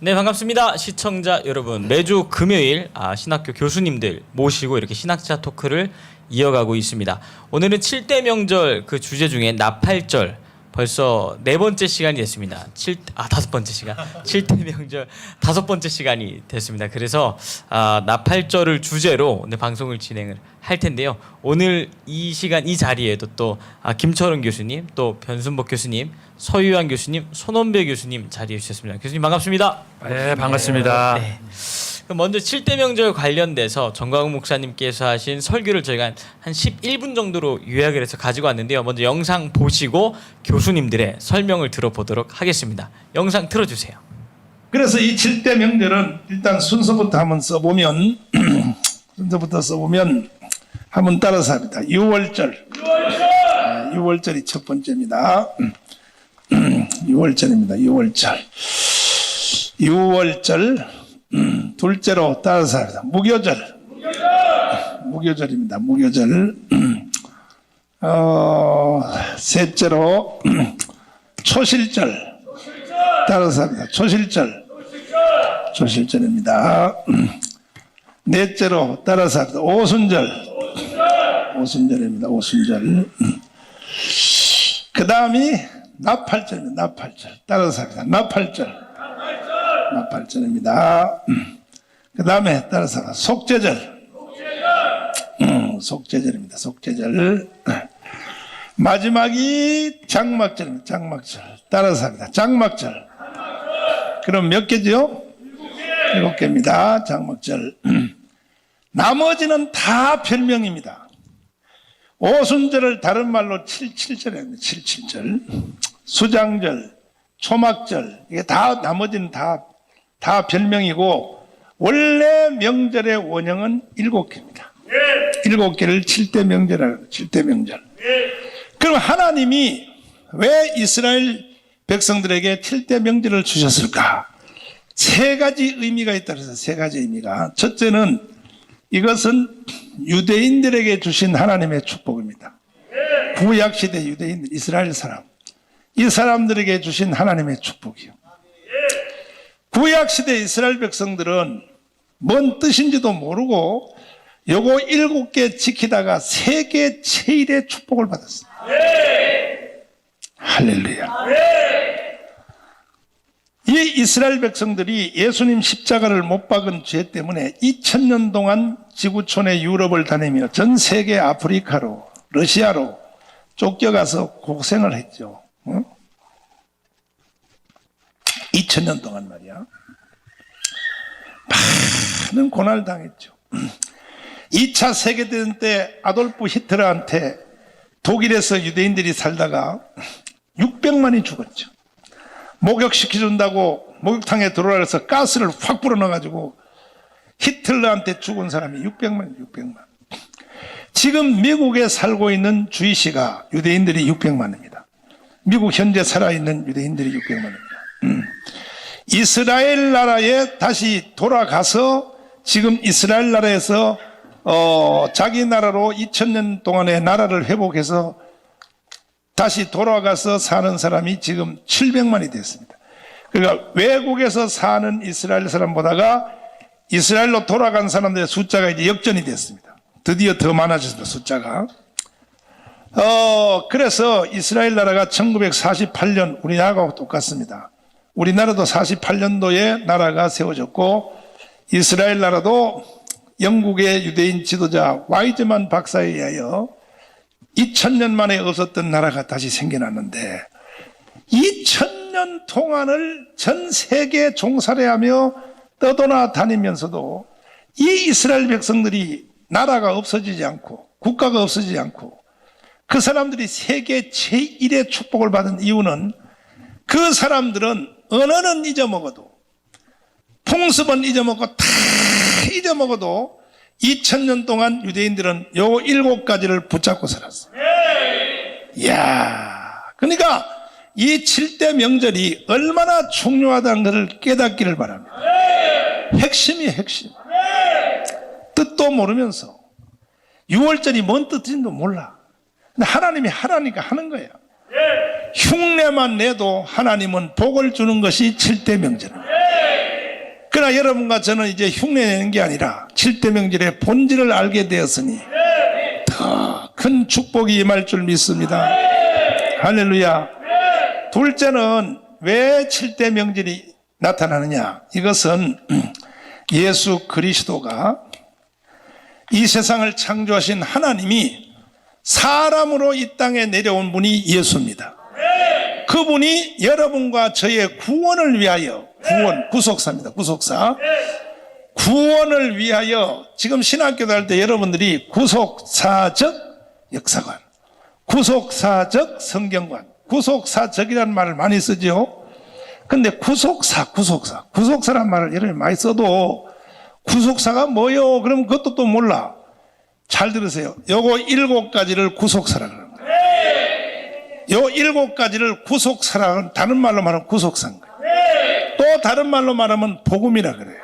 네, 반갑습니다. 시청자 여러분. 매주 금요일 신학교 교수님들 모시고 이렇게 신학자 토크를 이어가고 있습니다. 오늘은 7대 명절 그 주제 중에 나팔절 벌써 네 번째 시간이 됐습니다. 다섯 번째 시간. 7대 명절 다섯 번째 시간이 됐습니다. 그래서 나팔절을 주제로 오늘 방송을 진행을 할 텐데요. 오늘 이 시간 이 자리에도 또 김철원 교수님, 또 변순복 교수님, 서유한 교수님, 손원배 교수님 자리해 주셨습니다. 교수님 반갑습니다. 네, 반갑습니다. 네. 그럼 먼저 7대 명절 관련돼서 정광훈 목사님께서 하신 설교를 저희가 한 11분 정도로 요약을 해서 가지고 왔는데요. 먼저 영상 보시고 교수님들의 설명을 들어보도록 하겠습니다. 영상 틀어주세요. 그래서 이 7대 명절은 일단 순서부터 한번 써보면 한번 따라서 합니다. 6월절. 6월절이 첫 번째입니다. 6월절입니다. 6월절. 둘째로 따라서 합니다. 무교절. 무교절입니다. 무교절. 셋째로 초실절. 따라서 합니다. 초실절. 초실절입니다. 넷째로 따라서 합니다. 오순절. 오순절입니다. 오순절. 그 다음이 나팔절입니다. 나팔절. 따라서 합니다. 나팔절. 나팔절입니다. 그 다음에 따라서 합니다. 속죄절. 속죄절입니다. 속죄절. 마지막이 장막절입니다. 장막절. 따라서 합니다. 장막절. 그럼 몇 개죠? 7개입니다. 장막절. 나머지는 다 별명입니다. 오순절을 다른 말로 77절입니다. 77절. 수장절, 초막절, 이게 다 나머지는 다 별명이고 원래 명절의 원형은 7개입니다. 7개를 7대 명절이라고 7대 명절. 그럼 하나님이 왜 이스라엘 백성들에게 7대 명절을 주셨을까? 세 가지 의미가 있다 그래서 세 가지 의미가. 첫째는 이것은 유대인들에게 주신 하나님의 축복입니다. 구약시대 유대인들, 이스라엘 사람. 이 사람들에게 주신 하나님의 축복이요. 구약시대 이스라엘 백성들은 뭔 뜻인지도 모르고 요거 7개 지키다가 세계 제일의 축복을 받았어요. 할렐루야. 이 이스라엘 백성들이 예수님 십자가를 못 박은 죄 때문에 2000년 동안 지구촌의 유럽을 다니며 전 세계 아프리카로 러시아로 쫓겨가서 고생을 했죠. 2000년 동안 말이야. 많은 고난을 당했죠. 2차 세계대전 때 아돌프 히틀러한테 독일에서 유대인들이 살다가 600만이 죽었죠. 목욕시켜준다고 목욕탕에 들어와서 가스를 확 불어넣어가지고 히틀러한테 죽은 사람이 600만. 지금 미국에 살고 있는 주이시가 유대인들이 600만입니다. 미국 현재 살아있는 유대인들이 600만입니다. 이스라엘 나라에 다시 돌아가서 지금 이스라엘 나라에서 자기 나라로 2000년 동안의 나라를 회복해서 다시 돌아가서 사는 사람이 지금 700만이 됐습니다. 그러니까 외국에서 사는 이스라엘 사람보다가 이스라엘로 돌아간 사람들의 숫자가 이제 역전이 됐습니다. 드디어 더 많아졌습니다. 숫자가. 그래서 이스라엘 나라가 1948년 우리나라하고 똑같습니다. 우리나라도 48년도에 나라가 세워졌고 이스라엘 나라도 영국의 유대인 지도자 와이즈만 박사에 의하여 2000년 만에 없었던 나라가 다시 생겨났는데 2000년 동안을 전 세계 종살이하며 떠돌아다니면서도 이 이스라엘 백성들이 나라가 없어지지 않고 국가가 없어지지 않고 그 사람들이 세계 제1의 축복을 받은 이유는 그 사람들은 언어는 잊어먹어도 풍습은 잊어먹고 다 잊어먹어도 2000년 동안 유대인들은 요 7가지를 붙잡고 살았어요. 이야, 그러니까 이 7대 명절이 얼마나 중요하다는 것을 깨닫기를 바랍니다. 핵심이 핵심. 뜻도 모르면서 6월절이 뭔 뜻인지도 몰라. 근데 하나님이 하라니까 하는 거예요. 흉내만 내도 하나님은 복을 주는 것이 7대 명절입니다. 그러나 여러분과 저는 이제 흉내내는 게 아니라 7대 명절의 본질을 알게 되었으니 더 큰 축복이 임할 줄 믿습니다. 할렐루야. 둘째는 왜 7대 명절이 나타나느냐? 이것은 예수 그리스도가 이 세상을 창조하신 하나님이 사람으로 이 땅에 내려온 분이 예수입니다. 그분이 여러분과 저의 구원을 위하여, 구속사입니다. 구속사. 구원을 위하여 지금 신학교 다닐 때 여러분들이 구속사적 역사관, 구속사적 성경관, 구속사적이라는 말을 많이 쓰죠. 근데 구속사란 말을 여러분이 많이 써도 구속사가 뭐요? 그러면 그것도 또 몰라. 잘 들으세요. 요거 7가지를 구속사라 그러는 거예요. 요 7가지를 구속사라는 다른 말로 말하면 구속사인 거예요. 또 다른 말로 말하면 복음이라 그래요.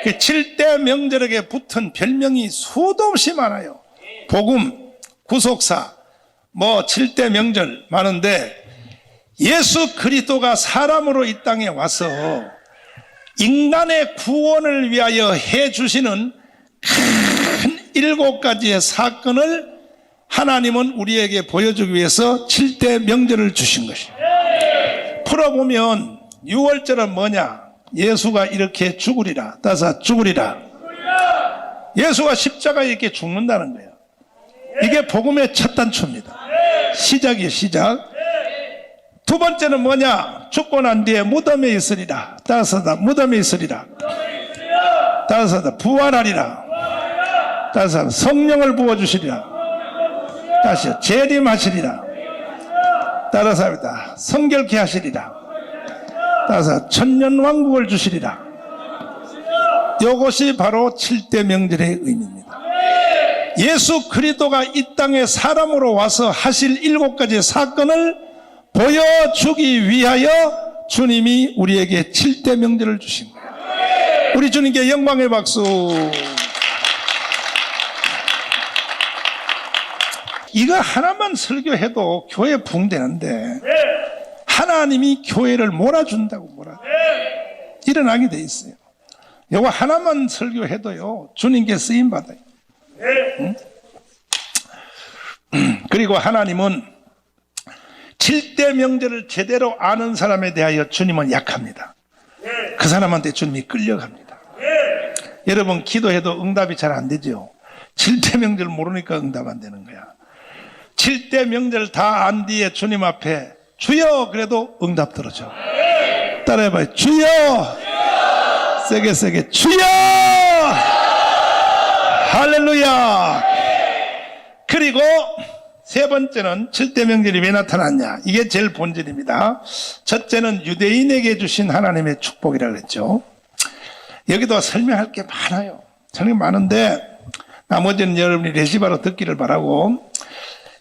그 7대 명절에게 붙은 별명이 수도 없이 많아요. 복음, 구속사, 7대 명절 많은데 예수 그리스도가 사람으로 이 땅에 와서 인간의 구원을 위하여 해주시는 큰 7가지의 사건을 하나님은 우리에게 보여주기 위해서 7대 명절을 주신 것이에요. 풀어보면 6월절은 뭐냐? 예수가 이렇게 죽으리라. 따서 죽으리라. 예수가 십자가에 이렇게 죽는다는 거예요. 이게 복음의 첫 단초입니다. 시작이에요. 시작. 두 번째는 뭐냐? 죽고 난 뒤에 무덤에 있으리라. 따라서 무덤에 있으리라. 따라서 부활하리라. 따라서 성령을 부어주시리라. 다시 재림하시리라. 따라서 합니다. 성결케 하시리라. 따라서 천년왕국을 주시리라. 이것이 바로 7대 명절의 의미입니다. 예수 그리스도가 이 땅에 사람으로 와서 하실 7가지의 사건을 보여주기 위하여 주님이 우리에게 7대 명절을 주신 거예요. 우리 주님께 영광의 박수. 이거 하나만 설교해도 교회 부흥되는데 하나님이 교회를 몰아준다고 일어나게 돼 있어요. 이거 하나만 설교해도요 주님께 쓰임받아요. 응? 그리고 하나님은 7대 명절을 제대로 아는 사람에 대하여 주님은 약합니다. 그 사람한테 주님이 끌려갑니다. 여러분 기도해도 응답이 잘 안 되죠. 7대 명절 모르니까 응답 안 되는 거야. 7대 명절 다 안 뒤에 주님 앞에 주여 그래도 응답 들어줘. 따라해봐요. 주여. 세게 주여. 할렐루야. 그리고 세 번째는 7대 명절이 왜 나타났냐? 이게 제일 본질입니다. 첫째는 유대인에게 주신 하나님의 축복이라고 그랬죠. 여기도 설명할 게 많아요. 설명 많은데 나머지는 여러분이 레시바로 듣기를 바라고,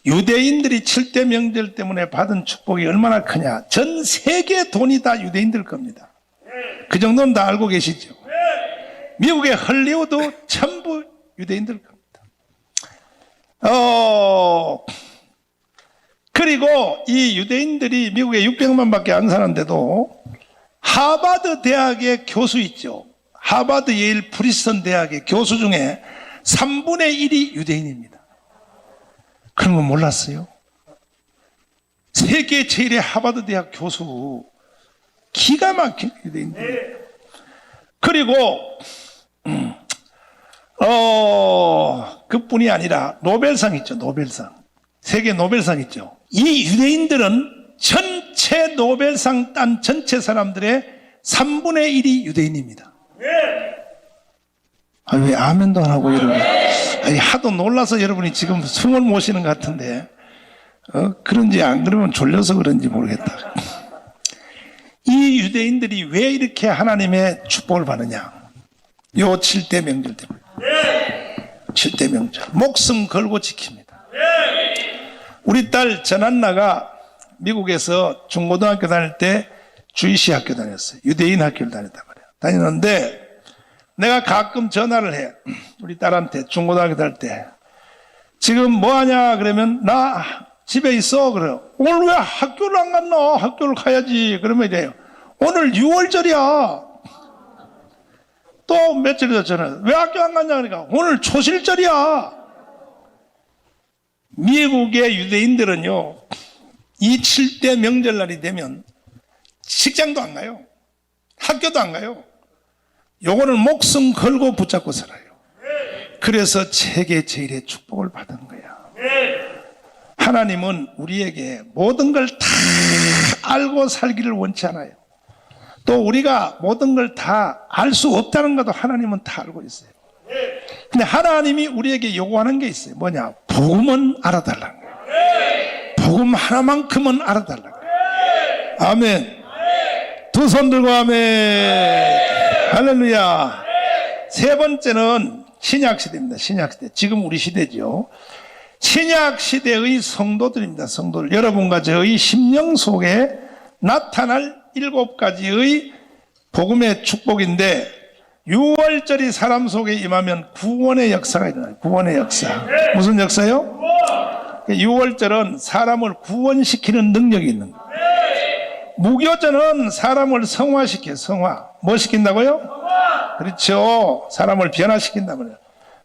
유대인들이 7대 명절 때문에 받은 축복이 얼마나 크냐. 전 세계 돈이 다 유대인들 겁니다. 그 정도는 다 알고 계시죠. 미국의 헐리우드 전부 유대인들 겁니다. 그리고 이 유대인들이 미국에 600만 밖에 안 사는데도 하버드 대학의 교수 있죠. 하버드 예일 프리스턴 대학의 교수 중에 3분의 1이 유대인입니다. 그런 거 몰랐어요? 세계 제일의 하버드 대학 교수, 기가 막힌 유대인들. 그리고 그뿐이 아니라 노벨상 있죠. 노벨상, 세계 노벨상 있죠. 이 유대인들은 전체 노벨상 딴 전체 사람들의 3분의 1이 유대인입니다. 왜 아멘도 안 하고 여러분, 하도 놀라서 여러분이 지금 숨을 못 쉬는 것 같은데, 그런지 안 그러면 졸려서 그런지 모르겠다. 이 유대인들이 왜 이렇게 하나님의 축복을 받느냐? 요 7대 명절 때문에. 7대 명절 목숨 걸고 지킵니다. 우리 딸 전한나가 미국에서 중고등학교 다닐 때 주이시 학교 다녔어요. 유대인 학교를 다녔단 말이에요. 다녔는데 내가 가끔 전화를 해. 우리 딸한테 중고등학교 다닐 때 지금 뭐하냐 그러면 나 집에 있어. 그래요. 오늘 왜 학교를 안 갔나? 학교를 가야지. 그러면 이래요. 오늘 6월절이야. 또 며칠 전에 왜 학교 안 갔냐 그러니까 오늘 초실절이야. 미국의 유대인들은요, 이 7대 명절날이 되면 직장도 안 가요. 학교도 안 가요. 요거는 목숨 걸고 붙잡고 살아요. 그래서 세계 제일의 축복을 받은 거야. 하나님은 우리에게 모든 걸 다 알고 살기를 원치 않아요. 또 우리가 모든 걸 다 알 수 없다는 것도 하나님은 다 알고 있어요. 근데 하나님이 우리에게 요구하는 게 있어요. 뭐냐? 복음은 알아달라는 거예요. 복음 하나만큼은 알아달라는 거예요. 아멘. 두 손 들고 아멘. 할렐루야. 세 번째는 신약시대입니다. 신약시대. 지금 우리 시대죠. 신약시대의 성도들입니다. 성도들. 여러분과 저의 심령 속에 나타날 7가지의 복음의 축복인데 6월절이 사람 속에 임하면 구원의 역사가 일어나요. 구원의 역사. 무슨 역사요? 6월절은 사람을 구원시키는 능력이 있는 거예요. 무교절은 사람을 성화시켜요. 성화. 뭐 시킨다고요? 그렇죠. 사람을 변화시킨단 말이에요.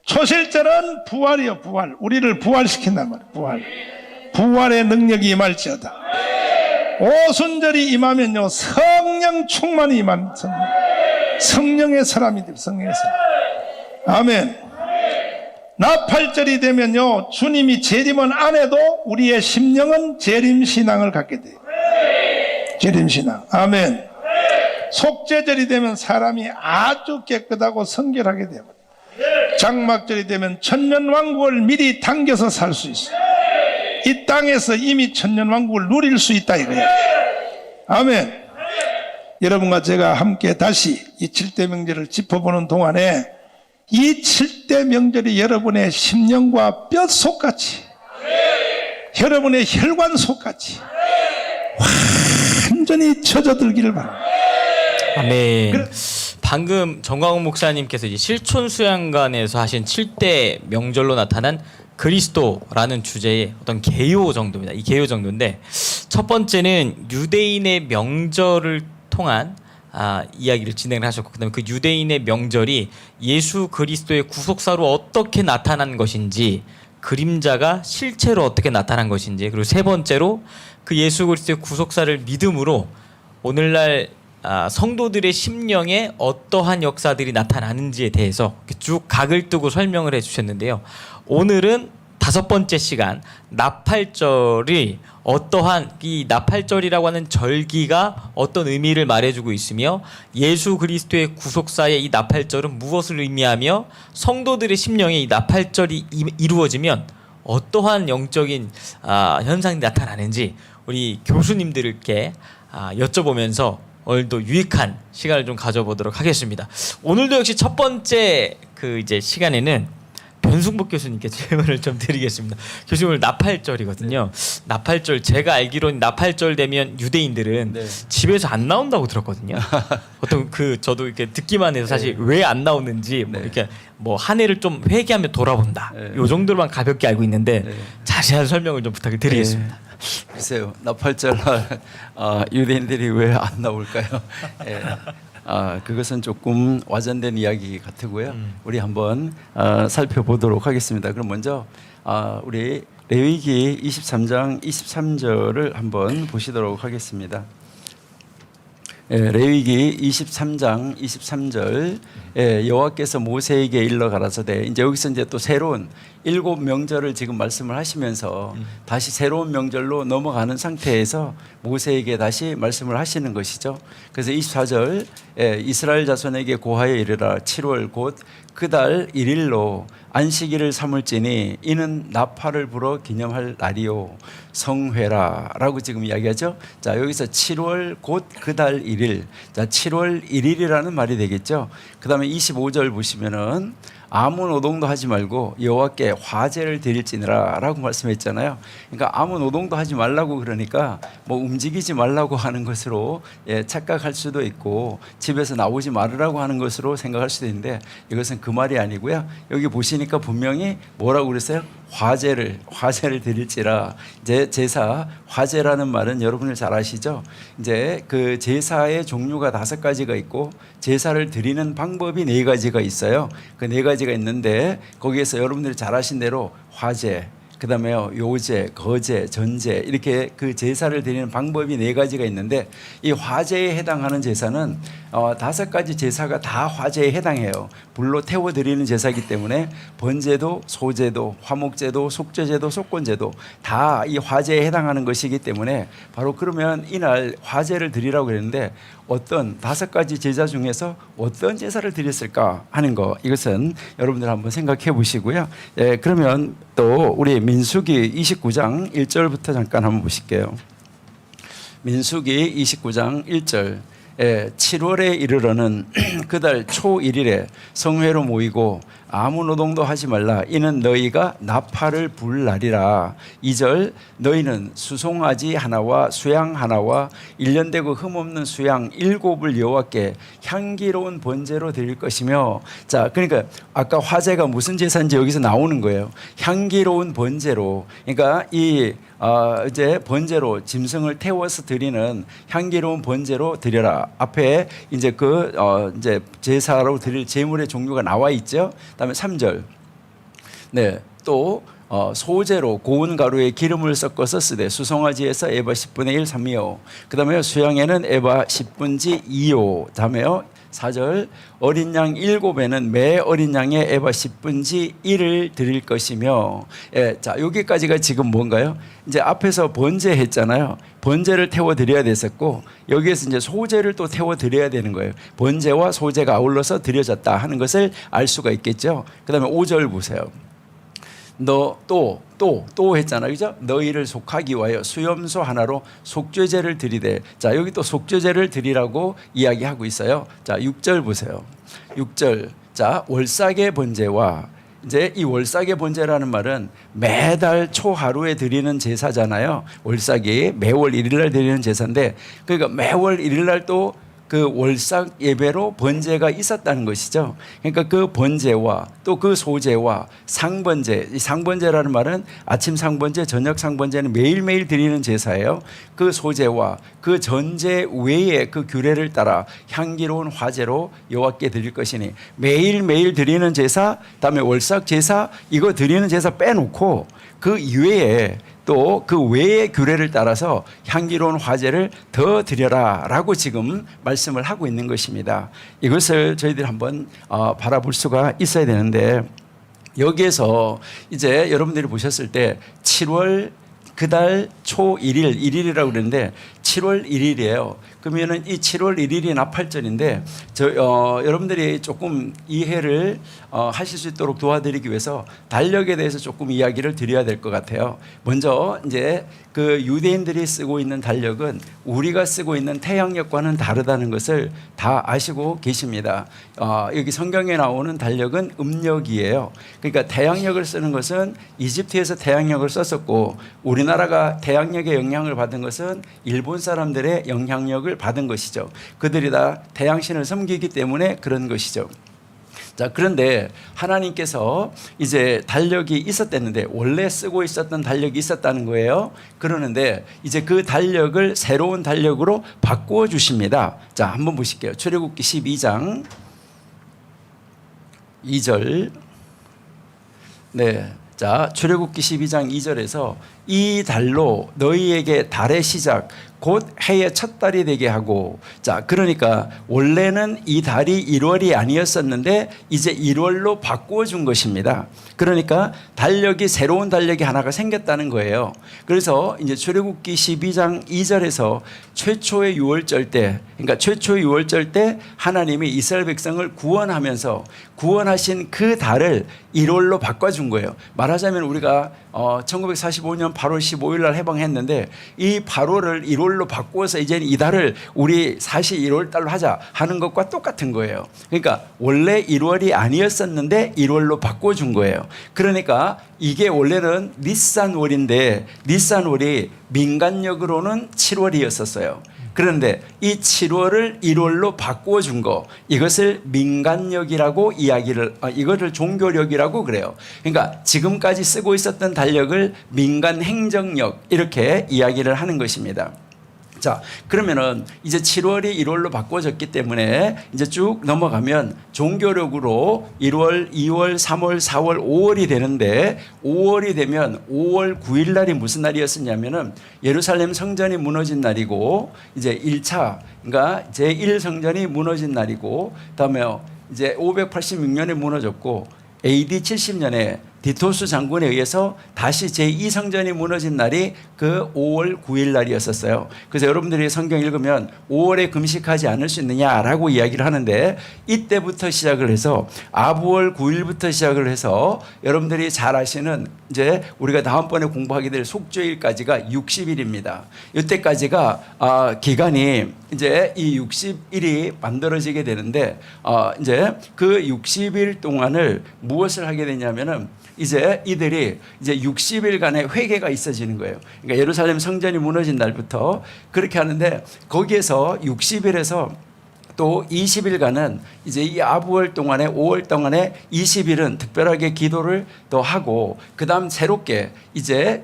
초실절은 부활이요. 부활. 우리를 부활시킨단 말이에요. 부활. 부활의 능력이 임할지어다. 오순절이 임하면요, 성령 충만이 임한 성령의 사람이 돼요. 성령의 사람. 아멘. 나팔절이 되면요, 주님이 재림은 안 해도 우리의 심령은 재림신앙을 갖게 돼요. 재림신앙. 아멘. 속죄절이 되면 사람이 아주 깨끗하고 성결하게 돼요. 장막절이 되면 천년왕국을 미리 당겨서 살 수 있어요. 이 땅에서 이미 천년왕국을 누릴 수 있다 이거예요. 아멘. 여러분과 제가 함께 다시 이 7대 명절을 짚어보는 동안에 이 7대 명절이 여러분의 심령과 뼛속같이, 여러분의 혈관 속같이 완전히 젖어들기를 바랍니다. 아멘. 방금 정광훈 목사님께서 이제 실촌 수양관에서 하신 7대 명절로 나타난 그리스도라는 주제의 어떤 개요 정도입니다. 이 개요 정도인데, 첫 번째는 유대인의 명절을 통한 이야기를 진행을 하셨고, 그다음에 그 유대인의 명절이 예수 그리스도의 구속사로 어떻게 나타난 것인지, 그림자가 실체로 어떻게 나타난 것인지, 그리고 세 번째로 그 예수 그리스도의 구속사를 믿음으로 오늘날 성도들의 심령에 어떠한 역사들이 나타나는지에 대해서 쭉 각을 뜨고 설명을 해주셨는데요. 오늘은 5번째 시간, 나팔절이 어떠한, 이 나팔절이라고 하는 절기가 어떤 의미를 말해주고 있으며, 예수 그리스도의 구속사의 이 나팔절은 무엇을 의미하며, 성도들의 심령에 이 나팔절이 이루어지면 어떠한 영적인 현상이 나타나는지 우리 교수님들께 여쭤보면서 오늘도 유익한 시간을 좀 가져보도록 하겠습니다. 오늘도 역시 첫 번째 이제 시간에는 변승복 교수님께 질문을 좀 드리겠습니다. 교수님, 오늘 나팔절이거든요. 나팔절, 제가 알기로는 나팔절 되면 유대인들은 집에서 안 나온다고 들었거든요. 보통 저도 이렇게 듣기만 해서 사실 왜 안 나오는지 이렇게 한 해를 좀 회개하며 돌아본다. 요 정도로만 가볍게 알고 있는데 자세한 설명을 좀 부탁을 드리겠습니다. 글쎄요, 나팔절날 유대인들이 왜 안 나올까요? 그것은 조금 와전된 이야기 같고요. 우리 한번 살펴보도록 하겠습니다. 그럼 먼저 우리 레위기 23장 23절을 한번 보시도록 하겠습니다. 레위기 23장 23절, 여호와께서 모세에게 일러 가라사대, 이제 여기서 이제 또 새로운 7명절을 지금 말씀을 하시면서 다시 새로운 명절로 넘어가는 상태에서 모세에게 다시 말씀을 하시는 것이죠. 그래서 24절, 이스라엘 자손에게 고하여 이르라. 7월 곧 그 달 1일로 안식일을 삼을지니 이는 나팔을 불어 기념할 날이요 성회라 라고 지금 이야기하죠. 자, 여기서 7월 곧 그 달 1일, 자 7월 1일이라는 말이 되겠죠. 그 다음에 25절 보시면은 아무 노동도 하지 말고 여호와께 화제를 드릴지니라라고 말씀했잖아요. 그러니까 아무 노동도 하지 말라고 그러니까 뭐 움직이지 말라고 하는 것으로 착각할 수도 있고 집에서 나오지 말으라고 하는 것으로 생각할 수도 있는데 이것은 그 말이 아니고요. 여기 보시니까 분명히 뭐라고 그랬어요? 화제를 드릴지라. 이제 제사 화제라는 말은 여러분들 잘 아시죠? 이제 그 제사의 종류가 5가지가 있고 제사를 드리는 방법이 4가지가 있어요. 그 4가지가 있는데 거기에서 여러분들이 잘 아신 대로 화제, 그다음에요 요제, 거제, 전제 이렇게 그 제사를 드리는 방법이 4가지가 있는데 이 화제에 해당하는 제사는 5가지 제사가 다 화제에 해당해요. 불로 태워 드리는 제사이기 때문에 번제도, 소제도, 화목제도, 속죄제도, 속건제도 다 이 화제에 해당하는 것이기 때문에 바로 그러면 이날 화제를 드리라고 그랬는데 어떤 5가지 제사 중에서 어떤 제사를 드렸을까 하는 거 이것은 여러분들 한번 생각해 보시고요. 그러면 또 우리 민수기 29장 1절부터 잠깐 한번 보실게요. 민수기 29장 1절 7월에 이르러는 그달 초 1일에 성회로 모이고 아무 노동도 하지 말라. 이는 너희가 나팔을 불 날이라. 2절 너희는 수송아지 하나와 수양 하나와 1년 되고 흠없는 수양 7을 여호와께 향기로운 번제로 드릴 것이며. 자, 그러니까 아까 화제가 무슨 제사인지 여기서 나오는 거예요. 향기로운 번제로. 그러니까 이제 번제로 짐승을 태워서 드리는 향기로운 번제로 드려라. 앞에 이제 이제 제사로 드릴 제물의 종류가 나와 있죠. 그다음에 3절. 네. 또 소제로 고운 가루에 기름을 섞어서 쓰되 수송아지에서 에바 10분의 1 3이요. 그다음에 수양에는 에바 10분지 2요. 다음에요. 4절 어린 양 7에는 매 어린 양의 에바 10분지 1을 드릴 것이며. 자, 여기까지가 지금 뭔가요? 이제 앞에서 번제 했잖아요. 번제를 태워 드려야 됐었고 여기에서 이제 소제를 또 태워 드려야 되는 거예요. 번제와 소제가 아울러서 드려졌다 하는 것을 알 수가 있겠죠. 그다음에 5절 보세요. 또 했잖아요. 그죠? 너희를 속하기 위하여 수염소 하나로 속죄제를 드리되. 자, 여기 또 속죄제를 드리라고 이야기하고 있어요. 자, 6절 보세요. 6절. 자, 월삭의 번제와 이제 이 월삭의 번제라는 말은 매달 초 하루에 드리는 제사잖아요. 월삭이 매월 1일 날 드리는 제사인데 그러니까 매월 1일 날 또 그 월삭 예배로 번제가 있었다는 것이죠. 그러니까 그 번제와 또 그 소제와 상번제, 이 상번제라는 말은 아침 상번제, 저녁 상번제는 매일매일 드리는 제사예요. 그 소제와 그 전제 외에 그 규례를 따라 향기로운 화제로 여호와께 드릴 것이니 매일매일 드리는 제사, 다음에 월삭 제사 이거 드리는 제사 빼놓고 그 이외에 또 그 외의 규례를 따라서 향기로운 화제를 더 드려라 라고 지금 말씀을 하고 있는 것입니다. 이것을 저희들이 한번 바라볼 수가 있어야 되는데 여기에서 이제 여러분들이 보셨을 때 7월 그달 초 1일이라고 그랬는데 7월 1일이에요. 그러면은 이 7월 1일이 나팔절인데 여러분들이 조금 이해를 하실 수 있도록 도와드리기 위해서 달력에 대해서 조금 이야기를 드려야 될 것 같아요. 먼저 이제 그 유대인들이 쓰고 있는 달력은 우리가 쓰고 있는 태양력과는 다르다는 것을 다 아시고 계십니다. 여기 성경에 나오는 달력은 음력이에요. 그러니까 태양력을 쓰는 것은 이집트에서 태양력을 썼었고 우리나라가 태양력의 영향을 받은 것은 일본 사람들의 영향력을 받은 것이죠. 그들이 다 태양신을 섬기기 때문에 그런 것이죠. 자, 그런데 하나님께서 이제 달력이 있었댔는데 원래 쓰고 있었던 달력이 있었다는 거예요. 그러는데 이제 그 달력을 새로운 달력으로 바꾸어 주십니다. 자, 한번 보실게요. 출애굽기 12장 2절. 네. 자, 출애굽기 12장 2절에서 이 달로 너희에게 달의 시작 곧 해의 첫 달이 되게 하고. 자, 그러니까 원래는 이 달이 1월이 아니었었는데 이제 1월로 바꾸어 준 것입니다. 그러니까 달력이 새로운 달력이 하나가 생겼다는 거예요. 그래서 이제 출애굽기 12장 2절에서 최초의 유월절 때, 그러니까 최초의 유월절 때 하나님이 이스라엘 백성을 구원하면서 구원하신 그 달을 1월로 바꿔준 거예요. 말하자면 우리가 1945년 8월 15일 날 해방했는데 이 8월을 1월 2월로 바꾸어서 이제는 이달을 우리 사실 1월 달로 하자 하는 것과 똑같은 거예요. 그러니까 원래 1월이 아니었었는데 1월로 바꿔준 거예요. 그러니까 이게 원래는 니산월인데 니산월이 민간력으로는 7월이었었어요. 그런데 이 7월을 1월로 바꾸어 준 거, 이것을 민간력이라고 이거를 종교력이라고 그래요. 그러니까 지금까지 쓰고 있었던 달력을 민간 행정력 이렇게 이야기를 하는 것입니다. 자, 그러면은 이제 7월이 1월로 바꿔졌기 때문에 이제 쭉 넘어가면 종교력으로 1월, 2월, 3월, 4월, 5월이 되는데 5월이 되면 5월 9일 날이 무슨 날이었었냐면은 예루살렘 성전이 무너진 날이고 이제 1차 그러니까 제1성전이 무너진 날이고 그다음에 이제 586년에 무너졌고 AD 70년에 디토스 장군에 의해서 다시 제2성전이 무너진 날이 그 5월 9일 날이었었어요. 그래서 여러분들이 성경 읽으면 5월에 금식하지 않을 수 있느냐라고 이야기를 하는데 이때부터 시작을 해서 아부월 9일부터 시작을 해서 여러분들이 잘 아시는 이제 우리가 다음번에 공부하게 될 속죄일까지가 60일입니다. 이때까지가 기간이 이제 이 60일이 만들어지게 되는데 이제 그 60일 동안을 무엇을 하게 되냐면은 이제 이들이 이제 60일간의 회개가 있어지는 거예요. 그러니까 예루살렘 성전이 무너진 날부터 그렇게 하는데 거기에서 60일에서 또 20일간은 이제 이 아부월 동안에 5월 동안에 20일은 특별하게 기도를 또 하고 그다음 새롭게 이제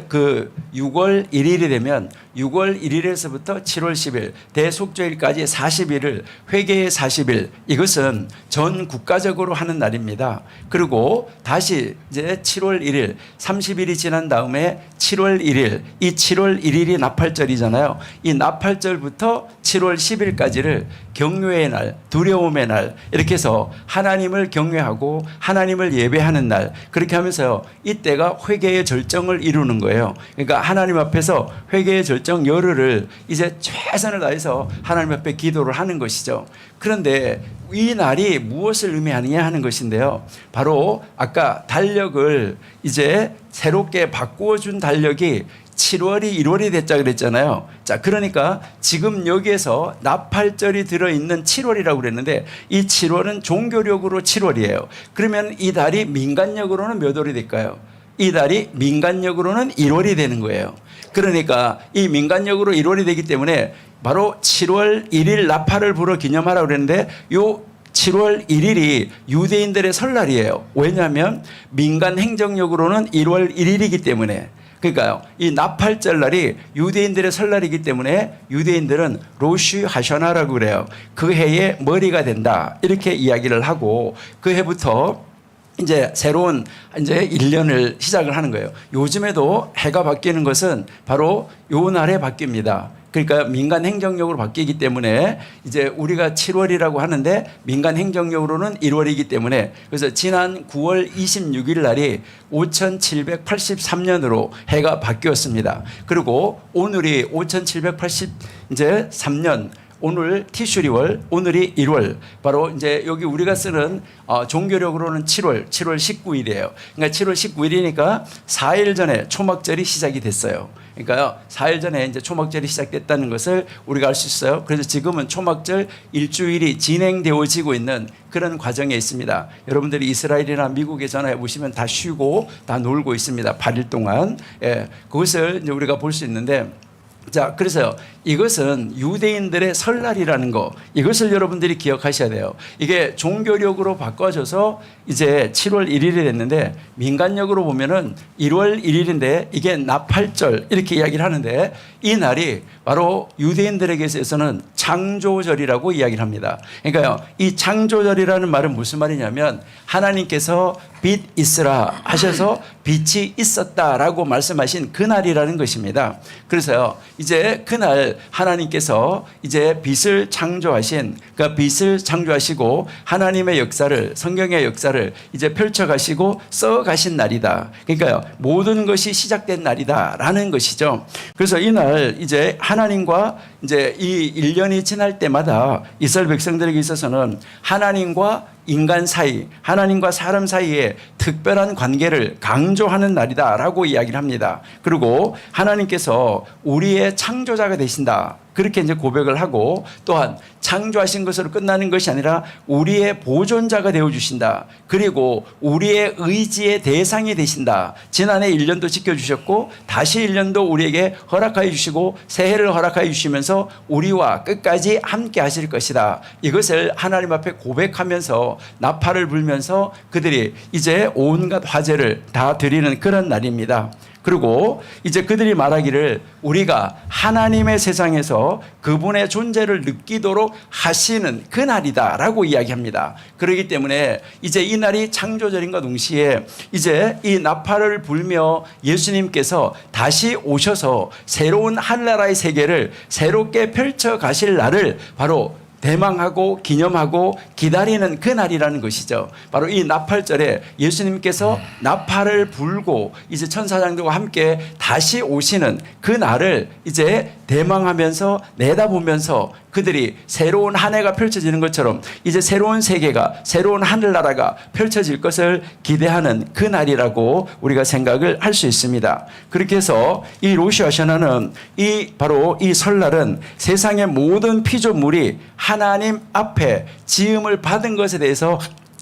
그 6월 1일이 되면 6월 1일에서부터 7월 10일 대속죄일까지 40일을 회개의 40일 이것은 전 국가적으로 하는 날입니다. 그리고 다시 이제 7월 1일 30일이 지난 다음에 7월 1일 이 7월 1일이 나팔절이잖아요. 이 나팔절부터 7월 10일까지를 경외의 날, 두려움의 날 이렇게 해서 하나님을 경외하고 하나님을 예배하는 날 그렇게 하면서요. 이때가 회개의 절정을 이루는 거예요. 그러니까 하나님 앞에서 회개의 절정 열흘을 이제 최선을 다해서 하나님 앞에 기도를 하는 것이죠. 그런데 이 날이 무엇을 의미하느냐 하는 것인데요. 바로 아까 달력을 이제 새롭게 바꾸어 준 달력이 7월이 1월이 됐자 그랬잖아요. 자, 그러니까 지금 여기에서 나팔절이 들어있는 7월이라고 그랬는데 이 7월은 종교력으로 7월이에요. 그러면 이 달이 민간력으로는 몇 월이 될까요? 이 달이 민간력으로는 1월이 되는 거예요. 그러니까 이 민간력으로 1월이 되기 때문에 바로 7월 1일 나팔을 불어 기념하라고 그랬는데 요 7월 1일이 유대인들의 설날이에요. 왜냐하면 민간 행정력으로는 1월 1일이기 때문에 그러니까요. 이 나팔절 날이 유대인들의 설날이기 때문에 유대인들은 로쉬 하셔나라고 그래요. 그 해의 머리가 된다. 이렇게 이야기를 하고 그 해부터 이제 새로운 이제 1년을 시작을 하는 거예요. 요즘에도 해가 바뀌는 것은 바로 요 날에 바뀝니다. 그러니까 민간 행정력으로 바뀌기 때문에 이제 우리가 7월이라고 하는데 민간 행정력으로는 1월이기 때문에 그래서 지난 9월 26일 날이 5783년으로 해가 바뀌었습니다. 그리고 오늘이 5783년 오늘 티슈리월, 오늘이 1월. 바로 이제 여기 우리가 쓰는 종교력으로는 7월 19일이에요. 그러니까 7월 19일이니까 4일 전에 초막절이 시작이 됐어요. 그러니까 4일 전에 이제 초막절이 시작됐다는 것을 우리가 알 수 있어요. 그래서 지금은 초막절 일주일이 진행되어지고 있는 그런 과정에 있습니다. 여러분들이 이스라엘이나 미국에 전화해 보시면 다 쉬고 다 놀고 있습니다. 8일 동안. 예, 그것을 이제 우리가 볼 수 있는데 자, 그래서 이것은 유대인들의 설날이라는 거 이것을 여러분들이 기억하셔야 돼요. 이게 종교력으로 바꿔져서 이제 7월 1일이 됐는데 민간력으로 보면은 1월 1일인데 이게 나팔절 이렇게 이야기를 하는데 이 날이 바로 유대인들에게서는 창조절이라고 이야기를 합니다. 그러니까요, 이 창조절이라는 말은 무슨 말이냐면 하나님께서 빛 있으라 하셔서 빛이 있었다라고 말씀하신 그날이라는 것입니다. 그래서요, 이제 그날 하나님께서 이제 빛을 창조하신 그러니까 빛을 창조하시고 하나님의 역사를 성경의 역사를 이제 펼쳐가시고 써가신 날이다. 그러니까요, 모든 것이 시작된 날이다라는 것이죠. 그래서 이날 이제 하나님과 이제 이 1년이 지날 때마다 이스라엘 백성들에게 있어서는 하나님과 인간 사이, 하나님과 사람 사이에 특별한 관계를 강조하는 날이다라고 이야기를 합니다. 그리고 하나님께서 우리의 창조자가 되신다. 그렇게 이제 고백을 하고 또한 창조하신 것으로 끝나는 것이 아니라 우리의 보존자가 되어 주신다. 그리고 우리의 의지의 대상이 되신다. 지난해 1년도 지켜주셨고 다시 1년도 우리에게 허락하여 주시고 새해를 허락하여 주시면서 우리와 끝까지 함께 하실 것이다. 이것을 하나님 앞에 고백하면서 나팔을 불면서 그들이 이제 온갖 화제를 다 드리는 그런 날입니다. 그리고 이제 그들이 말하기를 우리가 하나님의 세상에서 그분의 존재를 느끼도록 하시는 그 날이다라고 이야기합니다. 그렇기 때문에 이제 이 날이 창조절인과 동시에 이제 이 나팔을 불며 예수님께서 다시 오셔서 새로운 한나라의 세계를 새롭게 펼쳐 가실 날을 바로 대망하고 기념하고 기다리는 그 날이라는 것이죠. 바로 이 나팔절에 예수님께서 나팔을 불고 이제 천사장들과 함께 다시 오시는 그 날을 이제 대망하면서 내다보면서 그들이 새로운 한 해가 펼쳐지는 것처럼 이제 새로운 세계가 새로운 하늘나라가 펼쳐질 것을 기대하는 그 날이라고 우리가 생각을 할 수 있습니다. 그렇게 해서 이 로시 하샤나는 바로 이 설날은 세상의 모든 피조물이 하나님 앞에 지음을 받은 것에 대해서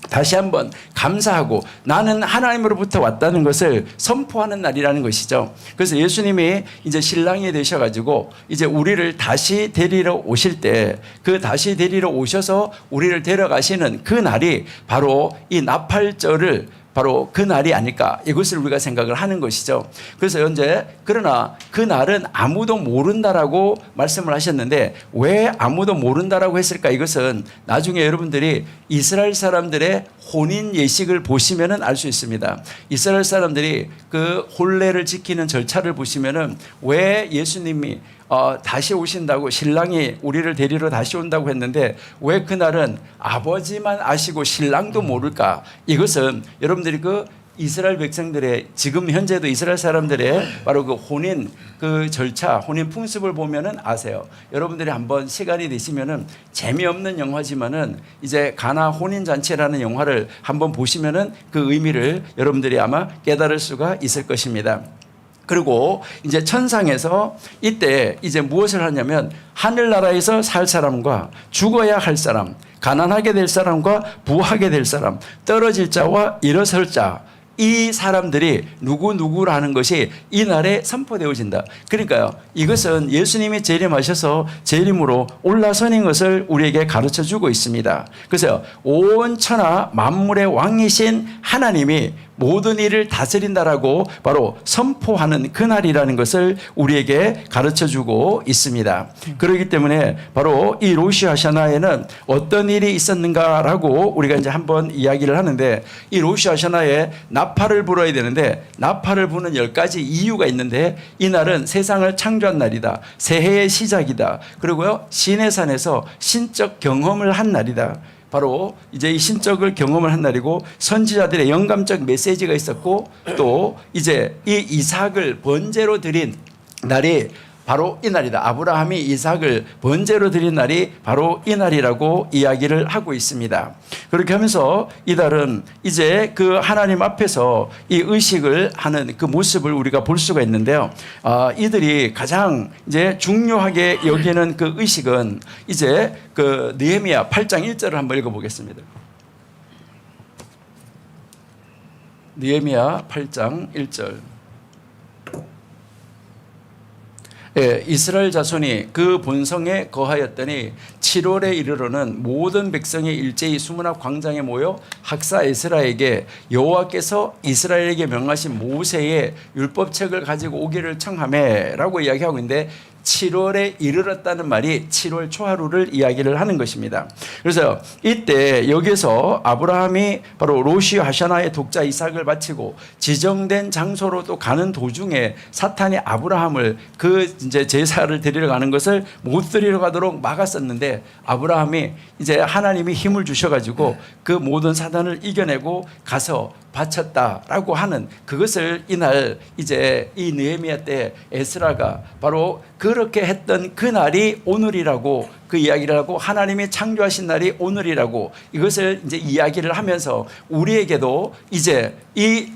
다시 한번 감사하고 나는 하나님으로부터 왔다는 것을 선포하는 날이라는 것이죠. 그래서 예수님이 이제 신랑이 되셔가지고 이제 우리를 다시 데리러 오실 때 그 다시 데리러 오셔서 우리를 데려가시는 그 날이 바로 이 나팔절을 바로 그 날이 아닐까 이것을 우리가 생각을 하는 것이죠. 그래서 현재 그러나 그 날은 아무도 모른다라고 말씀을 하셨는데 왜 아무도 모른다라고 했을까? 이것은 나중에 여러분들이 이스라엘 사람들의 혼인 예식을 보시면은 알 수 있습니다. 이스라엘 사람들이 그 혼례를 지키는 절차를 보시면은 왜 예수님이 다시 오신다고 신랑이 우리를 데리러 다시 온다고 했는데 왜 그날은 아버지만 아시고 신랑도 모를까? 이것은 여러분들이 그 이스라엘 백성들의 지금 현재도 이스라엘 사람들의 바로 그 혼인 그 절차, 혼인 풍습을 보면은 아세요. 여러분들이 한번 시간이 되시면은 재미없는 영화지만은 이제 가나 혼인 잔치라는 영화를 한번 보시면은 그 의미를 여러분들이 아마 깨달을 수가 있을 것입니다. 그리고 이제 천상에서 이때 이제 무엇을 하냐면 하늘나라에서 살 사람과 죽어야 할 사람, 가난하게 될 사람과 부하게 될 사람, 떨어질 자와 일어설 자, 이 사람들이 누구라는 것이 이 날에 선포되어진다. 그러니까요, 이것은 예수님이 재림하셔서 재림으로 올라서는 것을 우리에게 가르쳐 주고 있습니다. 그래서 온 천하 만물의 왕이신 하나님이 모든 일을 다스린다라고 바로 선포하는 그날이라는 것을 우리에게 가르쳐주고 있습니다. 그렇기 때문에 바로 이 로시 하샤나에는 어떤 일이 있었는가라고 우리가 이제 한번 이야기를 하는데 이 로시 하샤나에 나팔을 불어야 되는데 나팔을 부는 10가지 이유가 있는데 이날은 세상을 창조한 날이다. 새해의 시작이다. 그리고요 시내산에서 신적 경험을 한 날이다. 바로 이제 이 신적을 경험을 한 날이고 선지자들의 영감적 메시지가 있었고 또 이제 이 이삭을 번제로 드린 날이 바로 이 날이다. 아브라함이 이삭을 번제로 드린 날이 바로 이 날이라고 이야기를 하고 있습니다. 그렇게 하면서 이달은 이제 그 하나님 앞에서 이 의식을 하는 그 모습을 우리가 볼 수가 있는데요. 이들이 가장 이제 중요하게 여기는 그 의식은 이제 그 느헤미야 8장 1절을 한번 읽어보겠습니다. 느헤미야 8장 1절. 예, 이스라엘 자손이 그 본성에 거하였더니 7월에 이르러는 모든 백성이 일제히 수문앞 광장에 모여 학사 에스라에게 여호와께서 이스라엘에게 명하신 모세의 율법책을 가지고 오기를 청하매라고 이야기하고 있는데 7월에 이르렀다는 말이 7월 초하루를 이야기를 하는 것입니다. 그래서 이때 여기서 아브라함이 바로 로시 하샤나의 독자 이삭을 바치고 지정된 장소로 또 가는 도중에 사탄이 아브라함을 그 이제 제사를 드리러 가는 것을 못 드리러 가도록 막았었는데 아브라함이 이제 하나님이 힘을 주셔가지고 그 모든 사단을 이겨내고 가서 바쳤다라고 하는 그것을 이날 이제 이 느헤미야 때 에스라가 바로 그 그렇게 했던 그 날이 오늘이라고 그 이야기를 하고 하나님이 창조하신 날이 오늘이라고 이것을 이제 이야기를 하면서 우리에게도 이제 이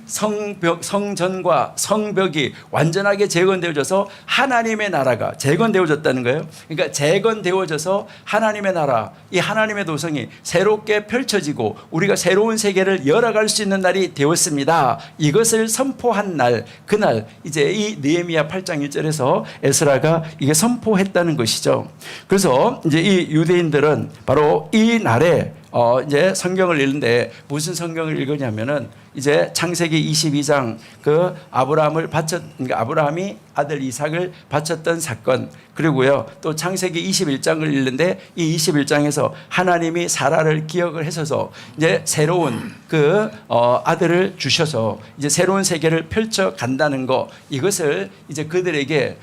성전과 성벽이 완전하게 재건되어져서 하나님의 나라가 재건되어졌다는 거예요. 그러니까 재건되어져서 하나님의 나라, 이 하나님의 도성이 새롭게 펼쳐지고 우리가 새로운 세계를 열어갈 수 있는 날이 되었습니다. 이것을 선포한 날, 그날 이제 이 느헤미야 8장 1절에서 에스라가 이게 선포했다는 것이죠. 그래서 이제 이 유대인들은 바로 이 날에 이제 성경을 읽는데 무슨 성경을 읽으냐면은 이제 창세기 22장 그 그러니까 아브라함이 아들 이삭을 바쳤던 사건, 그리고요 또 창세기 21장을 읽는데 이 21장에서 하나님이 사라를 기억을 하셔서 이제 새로운 그 아들을 주셔서 이제 새로운 세계를 펼쳐 간다는 거, 이것을 이제 그들에게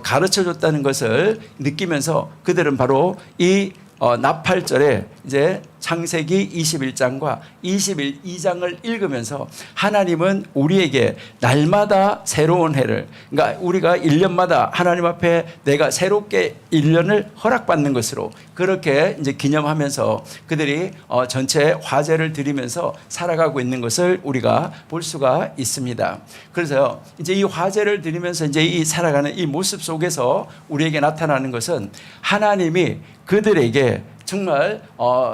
가르쳐 줬다는 것을 느끼면서 그들은 바로 이 나팔절에 이제 창세기 21장과 22장을 읽으면서 하나님은 우리에게 날마다 새로운 해를, 그러니까 우리가 1년마다 하나님 앞에 내가 새롭게 1년을 허락받는 것으로 그렇게 이제 기념하면서 그들이 전체 화제를 드리면서 살아가고 있는 것을 우리가 볼 수가 있습니다. 그래서 이제 이 화제를 드리면서 이제 이 살아가는 이 모습 속에서 우리에게 나타나는 것은 하나님이 그들에게 정말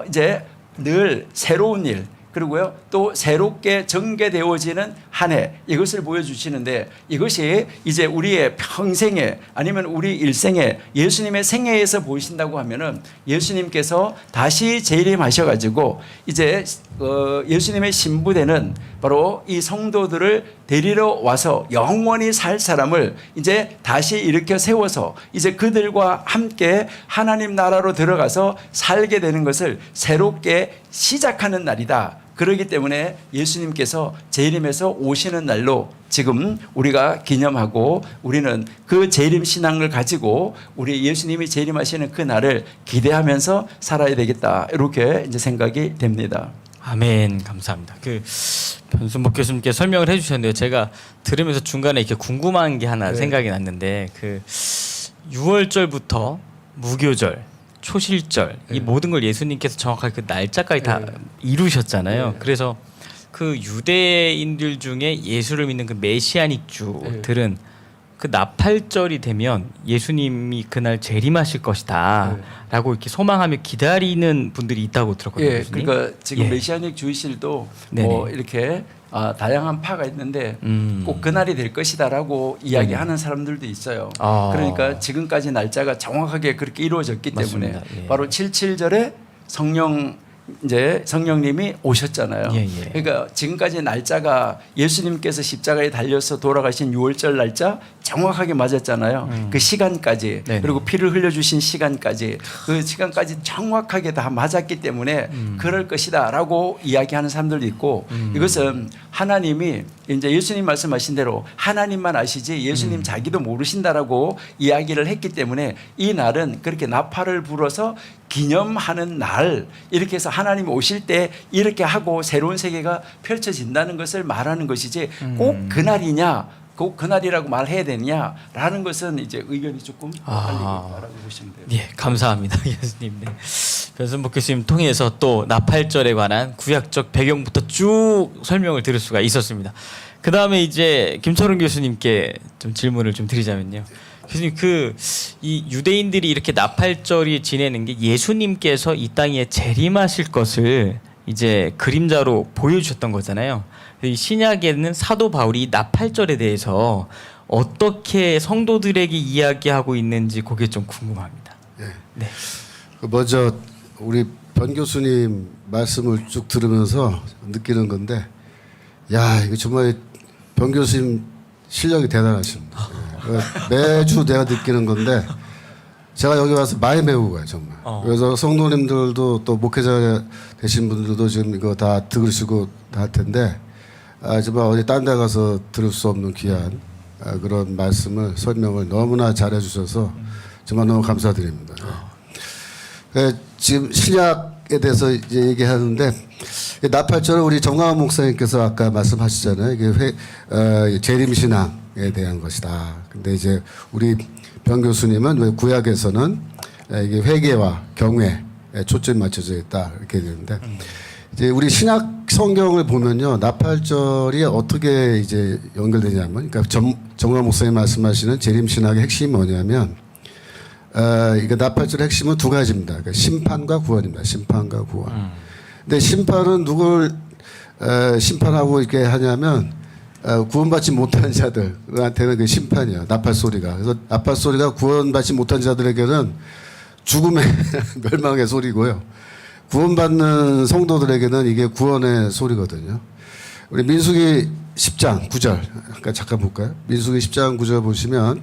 이제 늘 새로운 일, 그리고요 또 새롭게 전개되어지는 한 해, 이것을 보여주시는데 이것이 이제 우리의 평생에 아니면 우리 일생에 예수님의 생애에서 보이신다고 하면은 예수님께서 다시 재림하셔가지고 이제 예수님의 신부되는 바로 이 성도들을 데리러 와서 영원히 살 사람을 이제 다시 일으켜 세워서 이제 그들과 함께 하나님 나라로 들어가서 살게 되는 것을 새롭게 시작하는 날이다. 그렇기 때문에 예수님께서 재림해서 오시는 날로 지금 우리가 기념하고 우리는 그 재림 신앙을 가지고 우리 예수님이 재림하시는 그 날을 기대하면서 살아야 되겠다. 이렇게 이제 생각이 됩니다. 아멘. 감사합니다. 그 변순복 교수님께 설명을 해주셨는데요. 제가 들으면서 중간에 이렇게 궁금한 게 하나 생각이 났는데 그 6월절부터 무교절, 초실절 이 모든 걸 예수님께서 정확하게 그 날짜까지 다 이루셨잖아요. 그래서 그 유대인들 중에 예수를 믿는 그 메시아닉 주들은 그 나팔절이 되면 예수님이 그날 재림하실 것이다 라고 이렇게 소망하며 기다리는 분들이 있다고 들었거든요. 교수님. 그러니까 지금 메시아닉 주의실도 뭐 이렇게 다양한 파가 있는데 꼭 그날이 될 것이다라고 이야기하는 사람들도 있어요. 그러니까 지금까지 날짜가 정확하게 그렇게 이루어졌기 때문에 맞습니다. 바로 77절에 성령님이 오셨잖아요. 그러니까 지금까지 날짜가 예수님께서 십자가에 달려서 돌아가신 6월절 날짜 정확하게 맞았잖아요. 그 시간까지 그리고 피를 흘려주신 시간까지 그 시간까지 정확하게 다 맞았기 때문에 그럴 것이다라고 이야기하는 사람들도 있고 이것은 하나님이 이제 예수님 말씀하신 대로 하나님만 아시지 예수님 자기도 모르신다라고 이야기를 했기 때문에 이 날은 그렇게 나팔을 불어서 기념하는 날, 이렇게 해서 하나님 오실 때 이렇게 하고 새로운 세계가 펼쳐진다는 것을 말하는 것이지 꼭 그날이냐, 꼭 그날이라고 말해야 되냐라는 것은 이제 의견이 조금 엇갈리겠다라고 보시면 돼요. 예, 감사합니다, 교수님. 네. 변순복 교수님 통해서 또 나팔절에 관한 구약적 배경부터 쭉 설명을 들을 수가 있었습니다. 그 다음에 이제 김철웅 교수님께 좀 질문을 좀 드리자면요. 교수님, 이 유대인들이 이렇게 나팔절이 지내는 게 예수님께서 이 땅에 재림하실 것을 이제 그림자로 보여주셨던 거잖아요. 이 신약에는 사도 바울이 나팔절에 대해서 어떻게 성도들에게 이야기하고 있는지 그게 좀 궁금합니다. 네. 먼저 우리 변 교수님 말씀을 쭉 들으면서 느끼는 건데, 야, 이거 정말 변 교수님 실력이 대단하십니다. 매주 내가 느끼는 건데 제가 여기 와서 많이 배우고 가요, 정말. 그래서 성도님들도 또 목회자 되신 분들도 지금 이거 다 들으시고 다 할 텐데 정말 어디 딴 데 가서 들을 수 없는 귀한 그런 말씀을 설명을 너무나 잘해 주셔서 정말 너무 감사드립니다. 지금 신약에 대해서 이제 얘기하는데 나팔절은 우리 정광훈 목사님께서 아까 말씀하시잖아요. 이게 재림신앙에 대한 것이다. 근데 이제 우리 변 교수님은 왜 구약에서는 이게 회개와 경외에 초점이 맞춰져 있다 이렇게 되는데 이제 우리 신약 성경을 보면요 나팔절이 어떻게 이제 연결되냐면 그러니까 정화 목사님 말씀하시는 재림 신학의 핵심이 뭐냐면 이게 나팔절의 핵심은 두 가지입니다. 그러니까 심판과 구원입니다. 심판과 구원. 근데 심판은 누굴 심판하고 이렇게 하냐면 구원받지 못한 자들한테는 그 심판이에요. 나팔 소리가. 그래서 나팔 소리가 구원받지 못한 자들에게는 죽음의 멸망의 소리고요. 구원받는 성도들에게는 이게 구원의 소리거든요. 우리 민수기 10장 9절. 잠깐 볼까요? 민수기 10장 9절 보시면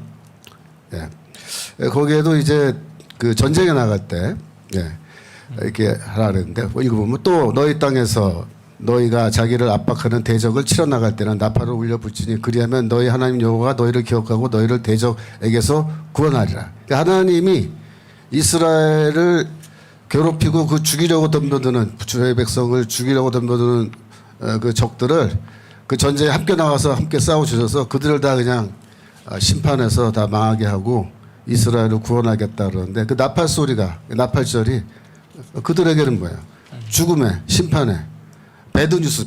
거기에도 이제 그 전쟁에 나갈 때 이렇게 하라 그랬는데 읽어보면 또 너희 땅에서 너희가 자기를 압박하는 대적을 치러 나갈 때는 나팔을 울려 불지니 그리하면 너희 하나님 여호와가 너희를 기억하고 너희를 대적에게서 구원하리라. 그러니까 하나님이 이스라엘을 괴롭히고 그 죽이려고 덤벼드는 주의 백성을 죽이려고 덤벼드는 그 적들을 그 전쟁에 함께 나와서 함께 싸워주셔서 그들을 다 그냥 심판해서 다 망하게 하고 이스라엘을 구원하겠다 그러는데 그 나팔 소리가 나팔절이 그들에게는 뭐예요? 죽음의 심판의 배드뉴스.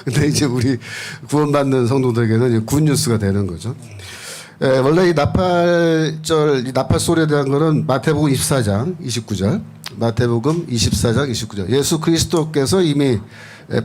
근데 이제 우리 구원받는 성도들에게는 굿뉴스가 되는 거죠. 원래 이 나팔절, 이 나팔 소리에 대한 거는 마태복음 24장 29절, 마태복음 24장 29절. 예수 그리스도께서 이미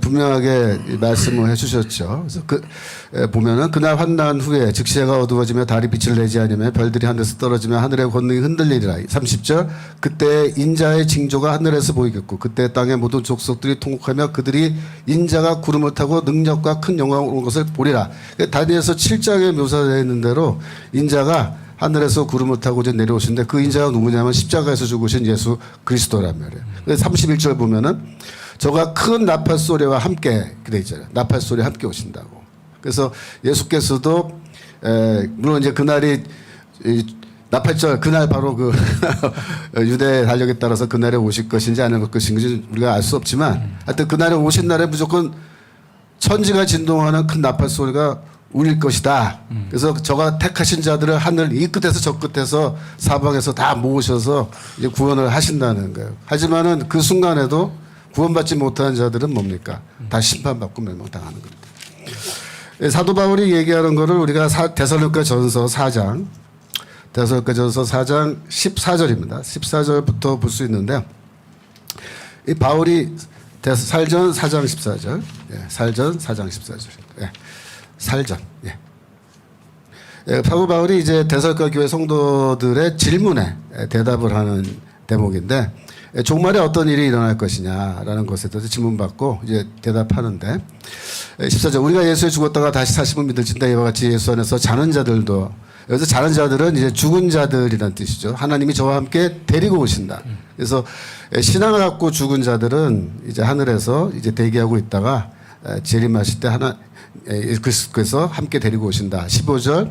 분명하게 말씀을 해주셨죠. 그래서 보면은 그날 환난 후에 즉시 해가 어두워지며 달이 빛을 내지 않으며 별들이 하늘에서 떨어지며 하늘의 권능이 흔들리리라. 30절 그때 인자의 징조가 하늘에서 보이겠고 그때 땅의 모든 족속들이 통곡하며 그들이 인자가 구름을 타고 능력과 큰 영광을 온 것을 보리라. 다니엘서 7장에 묘사되어 있는 대로 인자가 하늘에서 구름을 타고 이제 내려오시는데 그 인자가 누구냐면 십자가에서 죽으신 예수 그리스도란 말이에요. 31절 보면은 저가 큰 나팔 소리와 함께 그래 있잖아요. 나팔 소리와 함께 오신다고. 그래서 예수께서도 물론 이제 그날이 나팔절 그날 바로 그 유대 달력에 따라서 그날에 오실 것인지 안 올 것인지 우리가 알 수 없지만 하여튼 그날에 오신 날에 무조건 천지가 진동하는 큰 나팔 소리가 울릴 것이다. 그래서 저가 택하신 자들을 하늘 이 끝에서 저 끝에서 사방에서 다 모으셔서 이제 구원을 하신다는 거예요. 하지만은 그 순간에도 구원받지 못한 자들은 뭡니까? 다 심판받고 멸망당하는 겁니다. 사도 바울이 얘기하는 거를 우리가 데살로니가전서 4장 14절입니다. 14절부터 볼 수 있는데 이 바울이 살전 4장 14절, 살전 4장 14절, 살전. 사도 바울이 이제 데살로니가 교회 성도들의 질문에 대답을 하는 대목인데. 종말에 어떤 일이 일어날 것이냐라는 것에 대해서 질문받고 이제 대답하는데 14절 우리가 예수에 죽었다가 다시 사심을 믿을진다 이와 같이 예수 안에서 자는 자들도 여기서 자는 자들은 이제 죽은 자들이라는 뜻이죠. 하나님이 저와 함께 데리고 오신다. 그래서 신앙을 갖고 죽은 자들은 이제 하늘에서 이제 대기하고 있다가 재림하실 때 그리스도께서 함께 데리고 오신다. 15절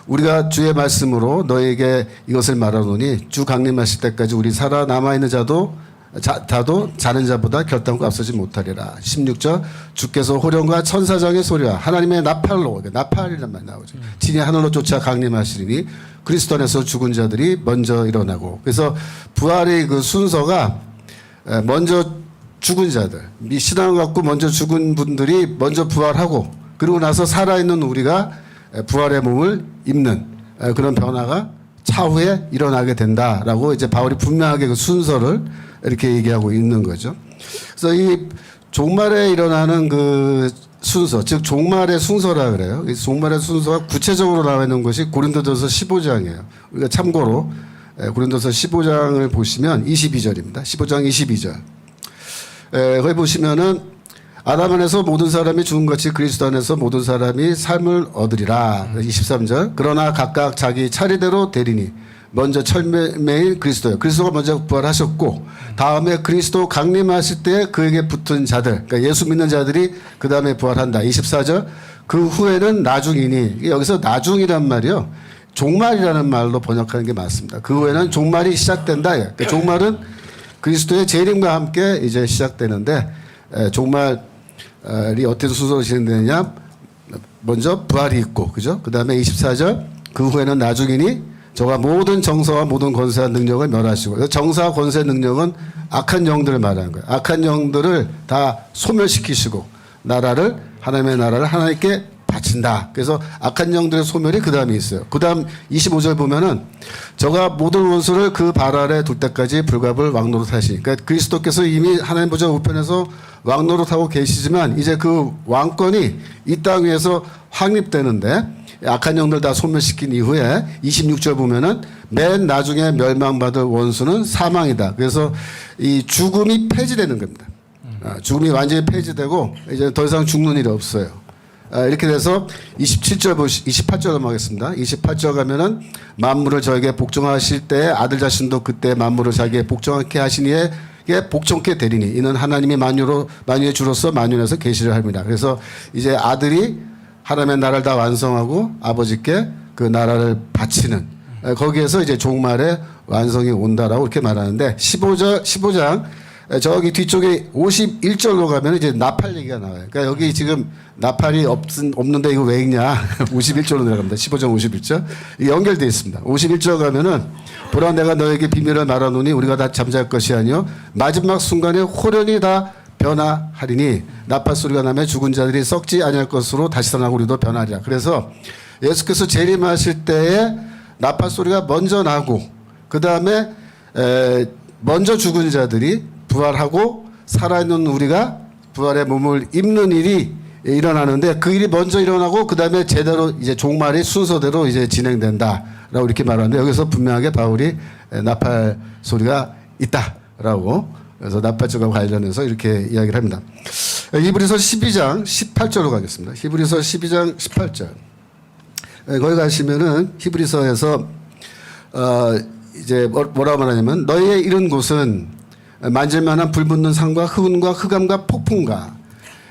우리가 주의 말씀으로 너에게 이것을 말하노니 주 강림하실 때까지 우리 살아남아 있는 자도 자는 자보다 결단코 앞서지 못하리라. 16절 주께서 호령과 천사장의 소리와 하나님의 나팔로 나팔이란 말 나오죠. 진이 하늘로 쫓아 강림하시리니 그리스도 안에서 죽은 자들이 먼저 일어나고 그래서 부활의 그 순서가 먼저 죽은 자들 신앙을 갖고 먼저 죽은 분들이 먼저 부활하고 그리고 나서 살아있는 우리가 부활의 몸을 입는 그런 변화가 차후에 일어나게 된다라고 이제 바울이 분명하게 그 순서를 이렇게 얘기하고 있는 거죠. 그래서 이 종말에 일어나는 그 순서, 즉 종말의 순서라 그래요. 이 종말의 순서가 구체적으로 나와 있는 것이 고린도전서 15장이에요. 우리가 참고로 고린도서 15장을 보시면 22절입니다. 15장 22절. 거기 보시면은 아담 안에서 모든 사람이 죽음같이 그리스도 안에서 모든 사람이 삶을 얻으리라. 23절. 그러나 각각 자기 차례대로 되리니 먼저 철매인 그리스도예요. 그리스도가 먼저 부활하셨고 다음에 그리스도 강림하실 때 그에게 붙은 자들 그러니까 예수 믿는 자들이 그 다음에 부활한다. 24절. 그 후에는 나중이니 여기서 나중이란 말이요. 종말이라는 말로 번역하는 게 맞습니다. 그 후에는 종말이 시작된다. 그러니까 종말은 그리스도의 재림과 함께 이제 시작되는데 종말이 어떻게 순서로 진행되느냐? 먼저 부활이 있고, 그죠? 그 다음에 24절, 그 후에는 나중이니 저가 모든 정사와 모든 권세와 능력을 멸하시고, 그래서 정사와 권세 능력은 악한 영들을 말하는 거예요. 악한 영들을 다 소멸시키시고 하나님의 나라를 하나님께 바친다. 그래서 악한 영들의 소멸이 그 다음에 있어요. 그 다음 25절 보면은 저가 모든 원수를 그 발 아래 둘 때까지 불갑을 왕노릇 하시니, 그러니까 그리스도께서 이미 하나님 보좌 우편에서 왕노릇하고 계시지만 이제 그 왕권이 이 땅 위에서 확립되는데, 악한 영들 다 소멸시킨 이후에 26절 보면은 맨 나중에 멸망받을 원수는 사망이다. 그래서 이 죽음이 폐지되는 겁니다. 죽음이 완전히 폐지되고 이제 더 이상 죽는 일이 없어요. 이렇게 돼서 28절 넘어가겠습니다. 28절 가면은 만물을 저에게 복종하실 때 아들 자신도 그때 만물을 자기에게 복종하게 하시니에 복종케 되리니 이는 하나님이 만유의 주로서 만유에서 계시를 합니다. 그래서 이제 아들이 하나님의 나라를 다 완성하고 아버지께 그 나라를 바치는, 거기에서 이제 종말의 완성이 온다라고 이렇게 말하는데, 15장 저기 뒤쪽에 51절로 가면 이제 나팔 얘기가 나와요. 그러니까 여기 지금 나팔이 없는데 이거 왜 읽냐? 51절로 내려갑니다. 15장 51절. 이게 연결되어 있습니다. 51절 가면은 보라 내가 너에게 비밀을 말하노니 우리가 다 잠잘 것이 아니요 마지막 순간에 호련히 다 변화하리니 나팔 소리가 나면 죽은 자들이 썩지 아니할 것으로 다시 살아나고 우리도 변하리라. 그래서 예수께서 재림하실 때에 나팔 소리가 먼저 나고 그 다음에 먼저 죽은 자들이 부활하고 살아있는 우리가 부활의 몸을 입는 일이 일어나는데, 그 일이 먼저 일어나고 그 다음에 제대로 이제 종말이 순서대로 이제 진행된다라고 이렇게 말하는데, 여기서 분명하게 바울이 나팔 소리가 있다라고, 그래서 나팔절과 관련해서 이렇게 이야기를 합니다. 히브리서 12장 18절로 가겠습니다. 히브리서 12장 18절. 거기 가시면은 히브리서에서 이제 뭐라고 말하냐면, 너희의 이른 곳은 만질만한 불붙는 산과 흑운과 흑암과 폭풍과,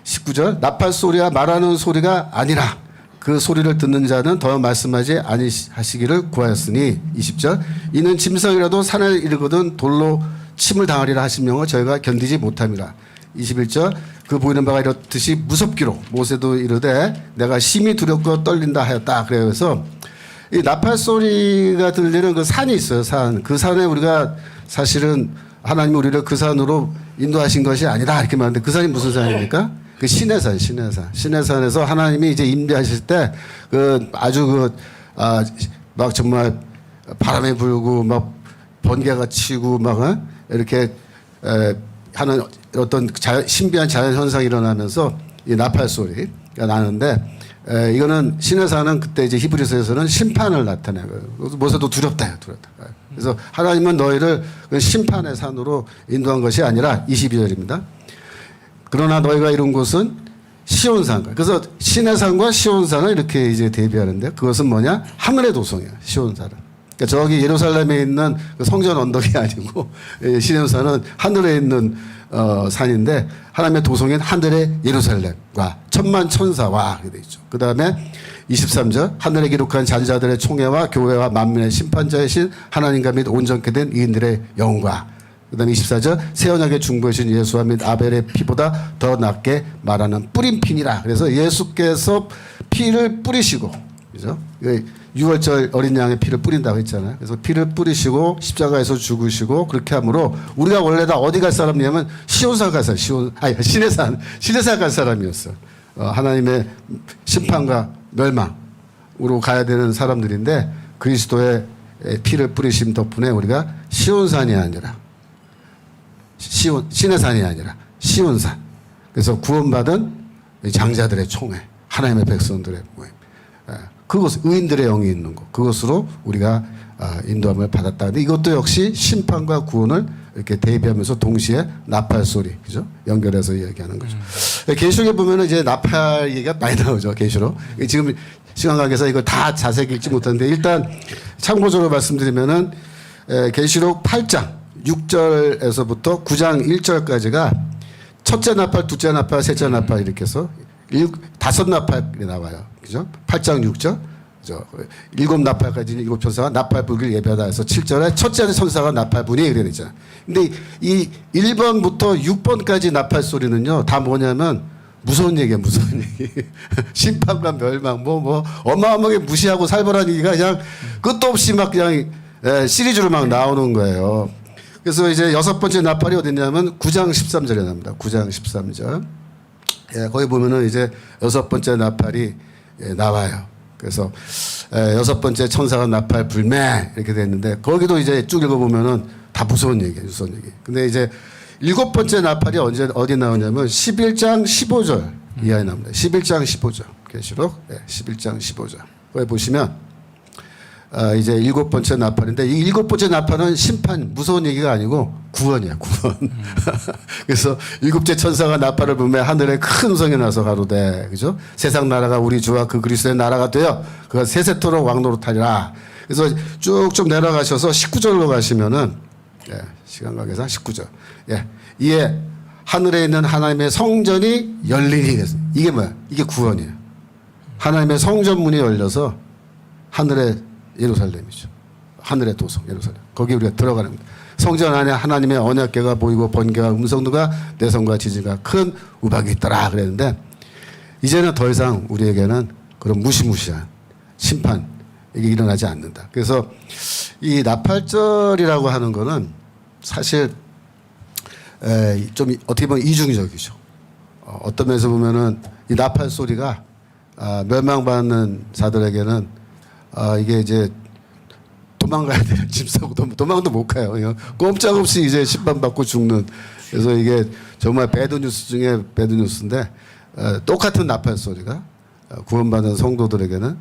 19절 나팔 소리와 말하는 소리가 아니라 그 소리를 듣는 자는 더 말씀하지 아니하시기를 구하였으니, 20절 이는 짐승이라도 산에 이르거든 돌로 침을 당하리라 하신 명을 저희가 견디지 못함이라. 21절 그 보이는 바가 이렇듯이 무섭기로 모세도 이르되 내가 심히 두렵고 떨린다 하였다. 그래서 이 나팔 소리가 들리는 그 산이 있어요. 산. 그 산에 우리가 사실은 하나님이 우리를 그 산으로 인도하신 것이 아니다 이렇게 말하는데, 그 산이 무슨 산입니까? 그 시내산. 시내산에서 하나님이 이제 임대하실 때 그 아주 막 정말 바람이 불고 막 번개가 치고 막 이렇게 하는 어떤 신비한 자연 현상이 일어나면서 이 나팔 소리가 나는데, 이거는 시내산은 그때 이제 히브리서에서는 심판을 나타내요. 모세도 두렵다. 그래서 하나님은 너희를 심판의 산으로 인도한 것이 아니라, 22절입니다. 그러나 너희가 이룬 곳은 시온산. 그래서 시내산과 시온산을 이렇게 이제 대비하는데, 그것은 뭐냐? 하늘의 도성이에요. 시온산은. 그러니까 저기 예루살렘에 있는 그 성전 언덕이 아니고, 시온산은 하늘에 있는 산인데, 하나님의 도성인 하늘의 예루살렘과 천만 천사와 이렇게 돼 있죠. 그 다음에 23절 하늘에 기록한 잔자들의 총회와 교회와 만민의 심판자이신 하나님과 및 온전케 된 이인들의 영과, 그 다음에 24절 새 언약의 중보이신 예수와 및 아벨의 피보다 더 낫게 말하는 뿌린 피니라. 그래서 예수께서 피를 뿌리시고, 그죠? 6월절 어린 양의 피를 뿌린다고 했잖아요. 그래서 피를 뿌리시고 십자가에서 죽으시고, 그렇게 함으로 우리가 원래 다 어디 갈 사람이냐면 시온산 갈 사람, 시내산 갈 사람이었어. 하나님의 심판과 멸망으로 가야 되는 사람들인데, 그리스도의 피를 뿌리심 덕분에 우리가 시온산이 아니라 시내산이 아니라 시온산. 그래서 구원받은 장자들의 총회, 하나님의 백성들의 모임. 그것, 의인들의 영이 있는 것, 그것으로 우리가 인도함을 받았다. 근데 이것도 역시 심판과 구원을 이렇게 대비하면서 동시에 나팔 소리, 그죠? 연결해서 이야기하는 거죠. 계시록에 보면은 이제 나팔 얘기가 많이 나오죠. 계시록. 지금 시간 관계에서 이걸 다 자세히 읽지 못하는데, 일단 참고적으로 말씀드리면은 계시록 8장 6절에서부터 9장 1절까지가 첫째 나팔, 둘째 나팔, 셋째 나팔 이렇게 해서 5나팔이 나와요. 그죠? 8장 6절. 일곱 나팔까지 일곱 천사가 나팔 불기를 예배하다 해서 7절에 첫째 천사가 나팔 분이 이렇게 되잖아요. 근데 이 1번부터 6번까지 나팔 소리는요, 다 뭐냐면 무서운 얘기야, 무서운 얘기. 심판과 멸망, 어마어마하게 무시하고 살벌한 얘기가 그냥 끝도 없이 막 그냥 시리즈로 막 나오는 거예요. 그래서 이제 6번째 나팔이 어딨냐면 9장 13절에 나옵니다. 9장 13절. 거기 보면은 이제 6번째 나팔이 나와요. 그래서 6번째 천사가 나팔 불매 이렇게 됐는데 거기도 이제 쭉 읽어보면은 다 무서운 얘기예요, 무서운 얘기. 근데 이제 7번째 나팔이 어디 나오냐면 11장 15절 이하에 나옵니다. 11장 15절 계시록 11장 15절. 거기 보시면 이제 7번째 나팔인데 이 7번째 나팔은 심판 무서운 얘기가 아니고 구원이야, 구원. 그래서 7째 천사가 나팔을 불매 하늘에 큰 음성이 나서 가로되, 그죠? 세상 나라가 우리 주와 그 그리스도의 나라가 되어 그가 세세토록 왕노릇하리라. 그래서 쭉쭉 내려가셔서 19절로 가시면은 시간 관계상 19절. 이에 하늘에 있는 하나님의 성전이 열리니. 이게 뭐야? 이게 구원이에요. 하나님의 성전 문이 열려서 하늘의 예루살렘이죠. 하늘의 도성 예루살렘. 거기 우리가 들어가는 겁니다. 성전 안에 하나님의 언약궤가 보이고 번개와 음성도가 내성과 지진과 큰 우박이 있더라 그랬는데 이제는 더 이상 우리에게는 그런 무시무시한 심판 이게 일어나지 않는다. 그래서 이 나팔절이라고 하는 거는 사실 좀 어떻게 보면 이중적이죠. 어떤 면에서 보면은 이 나팔 소리가 멸망받는 자들에게는 이게 이제 도망가야 돼요. 짐 싸고 도망도 못 가요. 그냥 꼼짝없이 이제 심판받고 죽는. 그래서 이게 정말 배드뉴스 중에 배드뉴스인데 똑같은 나팔 소리가 구원받은 성도들에게는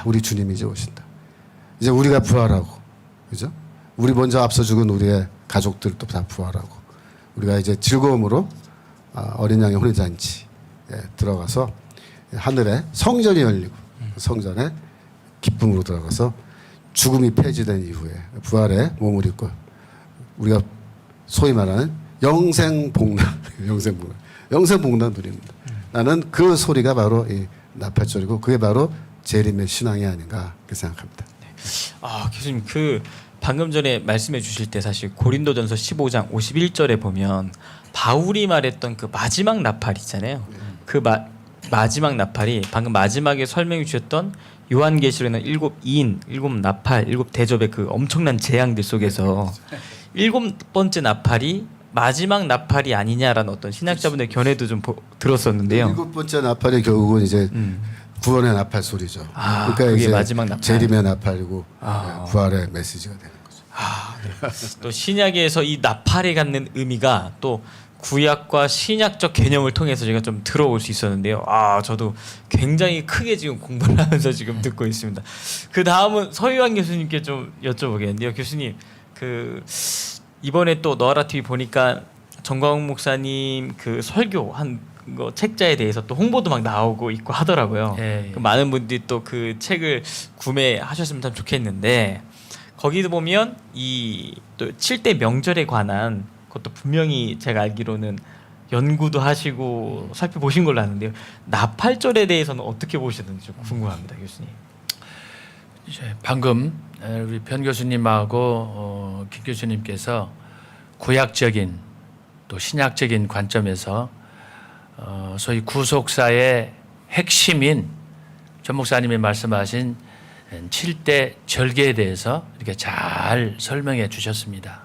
우리 주님이 이제 오신다. 이제 우리가 부활하고, 그죠? 우리 먼저 앞서 죽은 우리의 가족들도 다 부활하고, 우리가 이제 즐거움으로 어린 양의 혼인잔치에 들어가서 하늘에 성전이 열리고, 성전에 기쁨으로 들어가서 죽음이 폐지된 이후에 부활의 몸을 입고 우리가 소위 말하는 영생복락, 영생복락 누립니다. 나는 그 소리가 바로 이 나팔절이고 그게 바로 재림의 신앙이 아닌가 그렇게 생각합니다. 교수님 방금 전에 말씀해 주실 때 사실 고린도전서 15장 51절에 보면 바울이 말했던 그 마지막 나팔 있잖아요. 마지막 나팔이 방금 마지막에 설명해 주셨던 요한계시록에는 7인, 7나팔, 7대접의 그 엄청난 재앙들 속에서 7번째 나팔이 마지막 나팔이 아니냐라는 어떤 신학자분의 견해도 좀 들었었는데요. 7번째 나팔이 결국은 이제 구원의 나팔 소리죠. 그러니까 그게 이제 마지막 나팔. 재림의 나팔이고 부활의 메시지가 되는 거죠. 네. 또 신약에서 이 나팔에 갖는 의미가 또 구약과 신약적 개념을 통해서 제가 좀 들어올 수 있었는데요. 저도 굉장히 크게 지금 공부를 하면서 지금 듣고 있습니다. 그 다음은 서유한 교수님께 좀 여쭤보겠는데요. 교수님, 이번에 또 너아라 TV 보니까 정광훈 목사님 그 설교한 거 책자에 대해서 또 홍보도 막 나오고 있고 하더라고요. 예. 많은 분들이 또 그 책을 구매하셨으면 참 좋겠는데 거기도 보면 이 또 7대 명절에 관한 그것도 분명히 제가 알기로는 연구도 하시고 살펴보신 걸로 아는데요. 나팔절에 대해서는 어떻게 보시는지 좀 궁금합니다, 교수님. 이제 방금 우리 변 교수님하고 김 교수님께서 구약적인 또 신약적인 관점에서 소위 구속사의 핵심인 전 목사님이 말씀하신 7대 절개에 대해서 이렇게 잘 설명해 주셨습니다.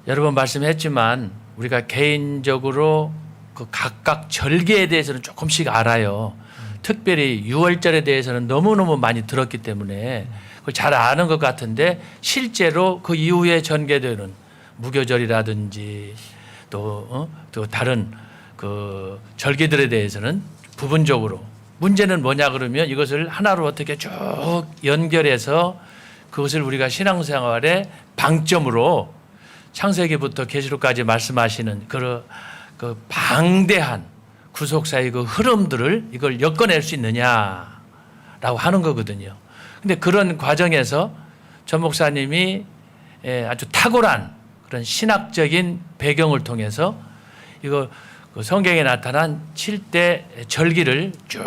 여러 번 말씀했지만 우리가 개인적으로 그 각각 절개에 대해서는 조금씩 알아요. 특별히 6월절에 대해서는 너무너무 많이 들었기 때문에 그걸 잘 아는 것 같은데 실제로 그 이후에 전개되는 무교절이라든지 또 다른 그 절개들에 대해서는 부분적으로 문제는 뭐냐 그러면 이것을 하나로 어떻게 쭉 연결해서 그것을 우리가 신앙생활의 방점으로 창세기부터 계시록까지 말씀하시는 그 방대한 구속사의 그 흐름들을 이걸 엮어낼 수 있느냐라고 하는 거거든요. 근데 그런 과정에서 전 목사님이 아주 탁월한 그런 신학적인 배경을 통해서 이거 그 성경에 나타난 7대 절기를 쭉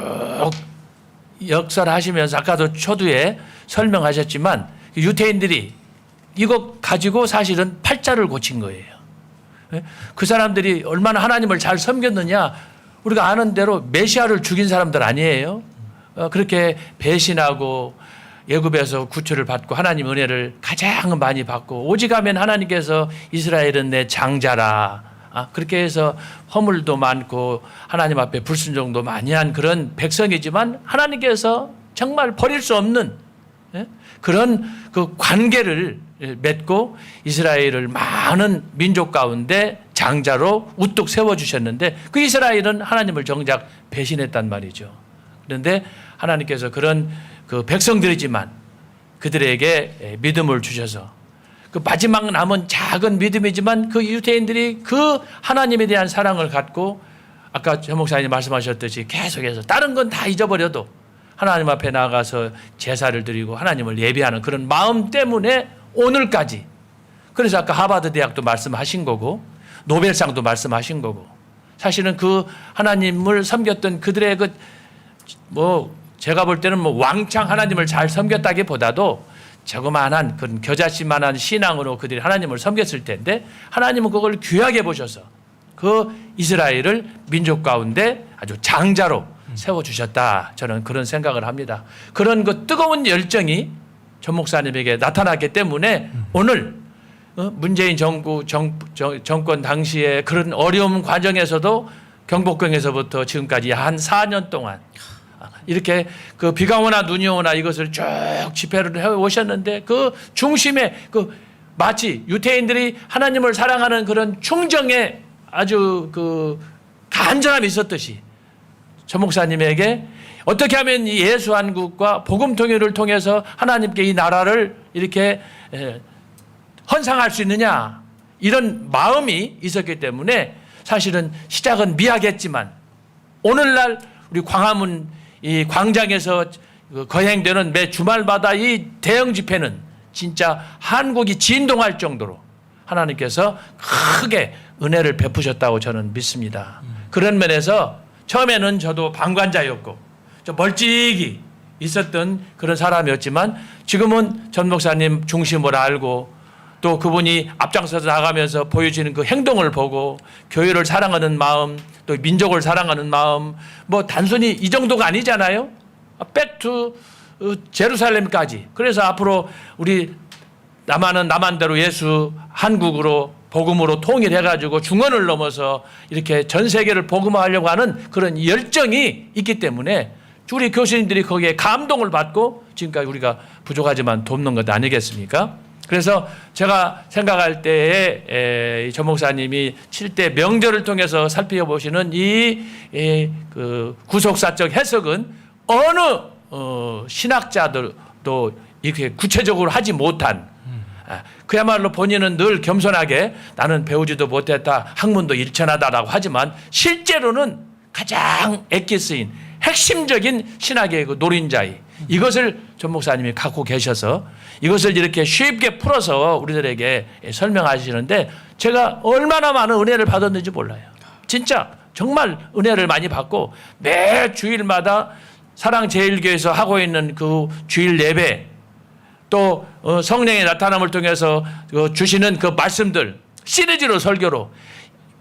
역설하시면서 아까도 초두에 설명하셨지만 유태인들이 이거 가지고 사실은 팔자를 고친 거예요. 그 사람들이 얼마나 하나님을 잘 섬겼느냐 우리가 아는 대로 메시아를 죽인 사람들 아니에요. 그렇게 배신하고 애굽에서 구출을 받고 하나님 은혜를 가장 많이 받고 오직하면 하나님께서 이스라엘은 내 장자라. 그렇게 해서 허물도 많고 하나님 앞에 불순종도 많이 한 그런 백성이지만 하나님께서 정말 버릴 수 없는 그런 그 관계를 맺고 이스라엘을 많은 민족 가운데 장자로 우뚝 세워주셨는데 그 이스라엘은 하나님을 정작 배신했단 말이죠. 그런데 하나님께서 그런 그 백성들이지만 그들에게 믿음을 주셔서 그 마지막 남은 작은 믿음이지만 그 유대인들이 그 하나님에 대한 사랑을 갖고 아까 전 목사님 말씀하셨듯이 계속해서 다른 건 다 잊어버려도 하나님 앞에 나가서 제사를 드리고 하나님을 예배하는 그런 마음 때문에 오늘까지 그래서 아까 하버드 대학도 말씀하신 거고 노벨상도 말씀하신 거고 사실은 그 하나님을 섬겼던 그들의 그 뭐 제가 볼 때는 뭐 왕창 하나님을 잘 섬겼다기보다도 저그만한 그런 겨자씨만한 신앙으로 그들이 하나님을 섬겼을 텐데 하나님은 그걸 귀하게 보셔서 그 이스라엘을 민족 가운데 아주 장자로 세워주셨다. 저는 그런 생각을 합니다. 그런 그 뜨거운 열정이 전 목사님에게 나타났기 때문에 오늘 문재인 정권 당시에 그런 어려운 과정에서도 경복궁에서부터 지금까지 한 4년 동안 이렇게 그 비가 오나 눈이 오나 이것을 쭉 집회를 해 오셨는데 그 중심에 그 마치 유태인들이 하나님을 사랑하는 그런 충정에 아주 그 간절함이 있었듯이 전 목사님에게 어떻게 하면 이 예수 한국과 복음 통일을 통해서 하나님께 이 나라를 이렇게 헌상할 수 있느냐 이런 마음이 있었기 때문에 사실은 시작은 미약했지만 오늘날 우리 광화문 이 광장에서 거행되는 매 주말마다 이 대형 집회는 진짜 한국이 진동할 정도로 하나님께서 크게 은혜를 베푸셨다고 저는 믿습니다. 그런 면에서 처음에는 저도 방관자였고 좀 멀찍이 있었던 그런 사람이었지만 지금은 전 목사님 중심으로 알고 또 그분이 앞장서서 나가면서 보여지는 그 행동을 보고 교회를 사랑하는 마음 또 민족을 사랑하는 마음 뭐 단순히 이 정도가 아니잖아요. 백투 제루살렘까지. 그래서 앞으로 우리 남한은 남한대로 예수 한국으로 복음으로 통일해가지고 중원을 넘어서 이렇게 전 세계를 복음화하려고 하는 그런 열정이 있기 때문에 우리 교수님들이 거기에 감동을 받고 지금까지 우리가 부족하지만 돕는 것 아니겠습니까? 그래서 제가 생각할 때에 전 목사님이 7대 명절을 통해서 살펴보시는 그 구속사적 해석은 어느 신학자들도 이렇게 구체적으로 하지 못한 그야말로 본인은 늘 겸손하게 나는 배우지도 못했다 학문도 일천하다라고 하지만 실제로는 가장 애기 쓰인 핵심적인 신학의 그 노린자이 이것을 전 목사님이 갖고 계셔서 이것을 이렇게 쉽게 풀어서 우리들에게 설명하시는데 제가 얼마나 많은 은혜를 받았는지 몰라요. 진짜 정말 은혜를 많이 받고 매 주일마다 사랑제일교회에서 하고 있는 그 주일 예배 또 성령의 나타남을 통해서 주시는 그 말씀들 시리즈로 설교로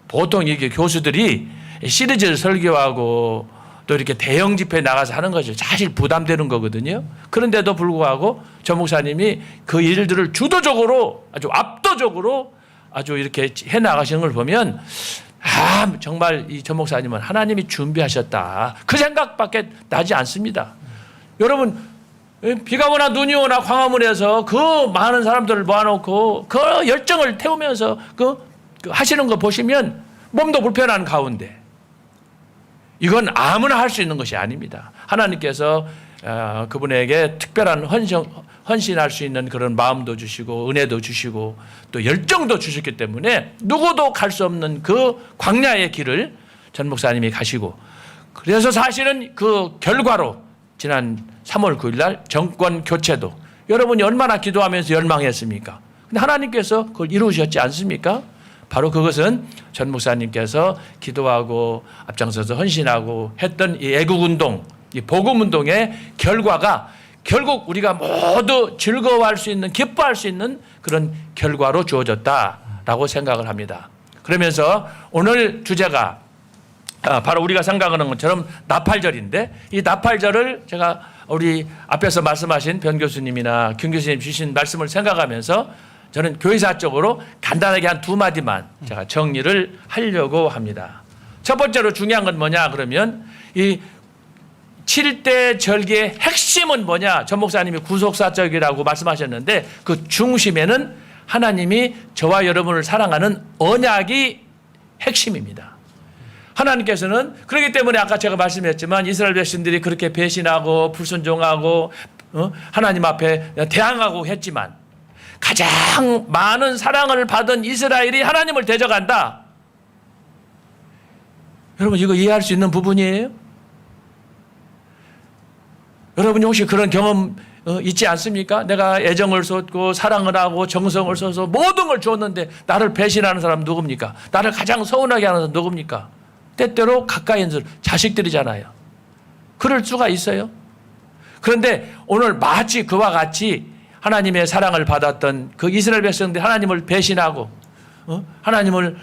보통 이게 교수들이 시리즈를 설교하고 또 이렇게 대형 집회에 나가서 하는 것이 사실 부담되는 거거든요. 그런데도 불구하고 전 목사님이 그 일들을 주도적으로 아주 압도적으로 아주 이렇게 해 나가시는 걸 보면 정말 이 전 목사님은 하나님이 준비하셨다. 그 생각밖에 나지 않습니다. 여러분 비가 오나 눈이 오나 광화문에서 그 많은 사람들을 모아놓고 그 열정을 태우면서 그 하시는 거 보시면 몸도 불편한 가운데 이건 아무나 할 수 있는 것이 아닙니다. 하나님께서 그분에게 특별한 헌신할 수 있는 그런 마음도 주시고 은혜도 주시고 또 열정도 주셨기 때문에 누구도 갈 수 없는 그 광야의 길을 전 목사님이 가시고 그래서 사실은 그 결과로 지난 3월 9일 날 정권 교체도 여러분이 얼마나 기도하면서 열망했습니까? 근데 하나님께서 그걸 이루셨지 않습니까? 바로 그것은 전 목사님께서 기도하고 앞장서서 헌신하고 했던 이 애국운동, 이 복음운동의 결과가 결국 우리가 모두 즐거워할 수 있는 기뻐할 수 있는 그런 결과로 주어졌다라고 생각을 합니다. 그러면서 오늘 주제가 바로 우리가 생각하는 것처럼 나팔절인데 이 나팔절을 제가 우리 앞에서 말씀하신 변 교수님이나 김 교수님 주신 말씀을 생각하면서 저는 교회사 쪽으로 간단하게 한 2마디만 제가 정리를 하려고 합니다. 첫 번째로 중요한 건 뭐냐 그러면 이 7대 절기의 핵심은 뭐냐? 전 목사님이 구속사적이라고 말씀하셨는데 그 중심에는 하나님이 저와 여러분을 사랑하는 언약이 핵심입니다. 하나님께서는 그렇기 때문에 아까 제가 말씀했지만 이스라엘 백성들이 그렇게 배신하고 불순종하고 하나님 앞에 대항하고 했지만 가장 많은 사랑을 받은 이스라엘이 하나님을 대적한다. 여러분 이거 이해할 수 있는 부분이에요? 여러분이 혹시 그런 경험 있지 않습니까? 내가 애정을 쏟고 사랑을 하고 정성을 쏟아서 모든 걸 줬는데 나를 배신하는 사람 누굽니까? 나를 가장 서운하게 하는 사람 누굽니까? 때때로 가까이 있는 자식들이잖아요. 그럴 수가 있어요. 그런데 오늘 마치 그와 같이 하나님의 사랑을 받았던 그 이스라엘 백성들이 하나님을 배신하고 하나님을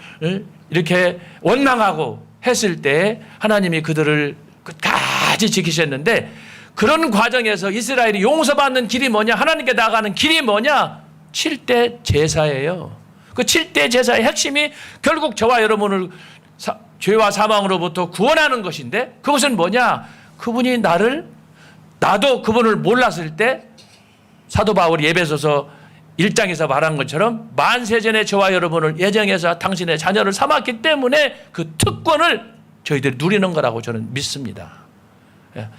이렇게 원망하고 했을 때 하나님이 그들을 끝까지 지키셨는데 그런 과정에서 이스라엘이 용서받는 길이 뭐냐? 하나님께 나가는 길이 뭐냐? 7대 제사예요. 그 7대 제사의 핵심이 결국 저와 여러분을 죄와 사망으로부터 구원하는 것인데 그것은 뭐냐? 그분이 나도 그분을 몰랐을 때 사도 바울이 에베소서 1장에서 말한 것처럼 만세전에 저와 여러분을 예정해서 당신의 자녀를 삼았기 때문에 그 특권을 저희들이 누리는 거라고 저는 믿습니다.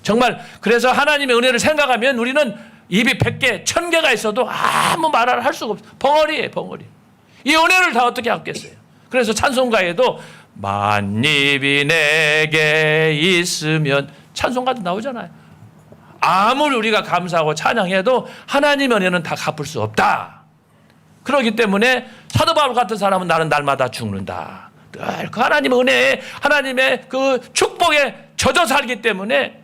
정말 그래서 하나님의 은혜를 생각하면 우리는 입이 100개, 1000개가 있어도 아무 말을 할 수가 없어요. 벙어리예요, 벙어리. 이 은혜를 다 어떻게 갖겠어요? 그래서 찬송가에도 만입이 내게 있으면 찬송가도 나오잖아요. 아무리 우리가 감사하고 찬양해도 하나님의 은혜는 다 갚을 수 없다. 그렇기 때문에 사도 바울 같은 사람은 나는 날마다 죽는다. 늘 그 하나님의 은혜에 하나님의 그 축복에 젖어 살기 때문에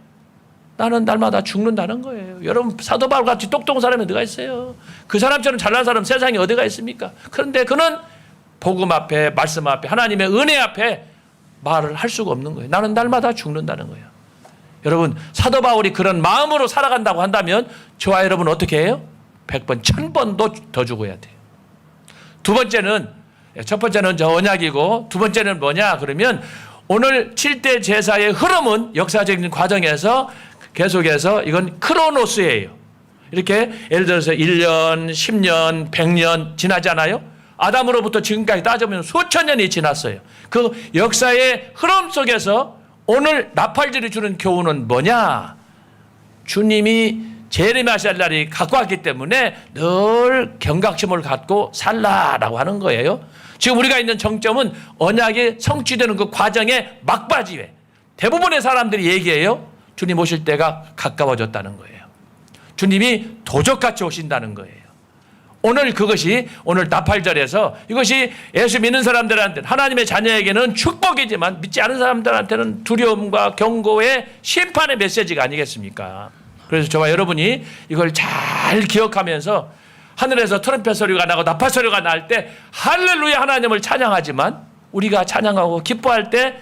나는 날마다 죽는다는 거예요. 여러분 사도 바울 같이 똑똑한 사람이 어디가 있어요? 그 사람처럼 잘난 사람 세상에 어디가 있습니까? 그런데 그는 복음 앞에 말씀 앞에 하나님의 은혜 앞에 말을 할 수가 없는 거예요. 나는 날마다 죽는다는 거예요. 여러분 사도 바울이 그런 마음으로 살아간다고 한다면 저와 여러분은 어떻게 해요? 100번 1000번도 더 죽어야 돼요. 두 번째는 첫 번째는 저 언약이고 두 번째는 뭐냐 그러면 오늘 7대 제사의 흐름은 역사적인 과정에서 계속해서 이건 크로노스예요. 이렇게 예를 들어서 1년, 10년, 100년 지나잖아요. 아담으로부터 지금까지 따져보면 수천 년이 지났어요. 그 역사의 흐름 속에서 오늘 나팔절이 주는 교훈은 뭐냐? 주님이 재림하실 날이 갖고 왔기 때문에 늘 경각심을 갖고 살라라고 하는 거예요. 지금 우리가 있는 정점은 언약이 성취되는 그 과정의 막바지에 대부분의 사람들이 얘기해요. 주님 오실 때가 가까워졌다는 거예요. 주님이 도적같이 오신다는 거예요. 오늘 그것이 오늘 나팔절에서 이것이 예수 믿는 사람들한테는 하나님의 자녀에게는 축복이지만 믿지 않은 사람들한테는 두려움과 경고의 심판의 메시지가 아니겠습니까? 그래서 저와 여러분이 이걸 잘 기억하면서 하늘에서 트럼펫 소리가 나고 나팔 소리가 날 때 할렐루야 하나님을 찬양하지만 우리가 찬양하고 기뻐할 때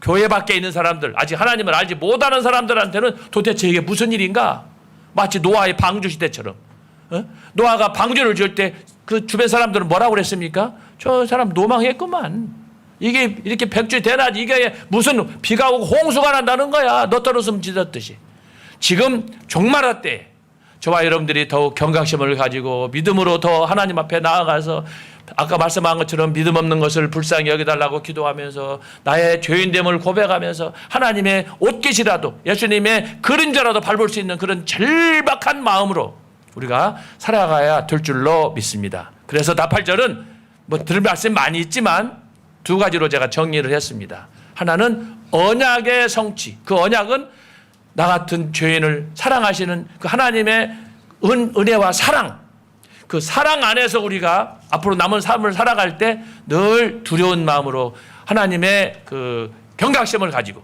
교회 밖에 있는 사람들 아직 하나님을 알지 못하는 사람들한테는 도대체 이게 무슨 일인가? 마치 노아의 방주 시대처럼 노아가 방주를 지을 때 그 주변 사람들은 뭐라고 그랬습니까? 저 사람 노망했구만. 이게 이렇게 백주 대낮 이게 무슨 비가 오고 홍수가 난다는 거야. 너떠러슴 짖었듯이. 지금 종말화 때 저와 여러분들이 더욱 경각심을 가지고 믿음으로 더 하나님 앞에 나아가서 아까 말씀한 것처럼 믿음 없는 것을 불쌍히 여겨달라고 기도하면서 나의 죄인됨을 고백하면서 하나님의 옷깃이라도 예수님의 그림자라도 밟을 수 있는 그런 절박한 마음으로 우리가 살아가야 될 줄로 믿습니다. 그래서 나팔절은 뭐 들을 말씀 많이 있지만 두 가지로 제가 정리를 했습니다. 하나는 언약의 성취. 그 언약은 나 같은 죄인을 사랑하시는 그 하나님의 은혜와 사랑. 그 사랑 안에서 우리가 앞으로 남은 삶을 살아갈 때 늘 두려운 마음으로 하나님의 그 경각심을 가지고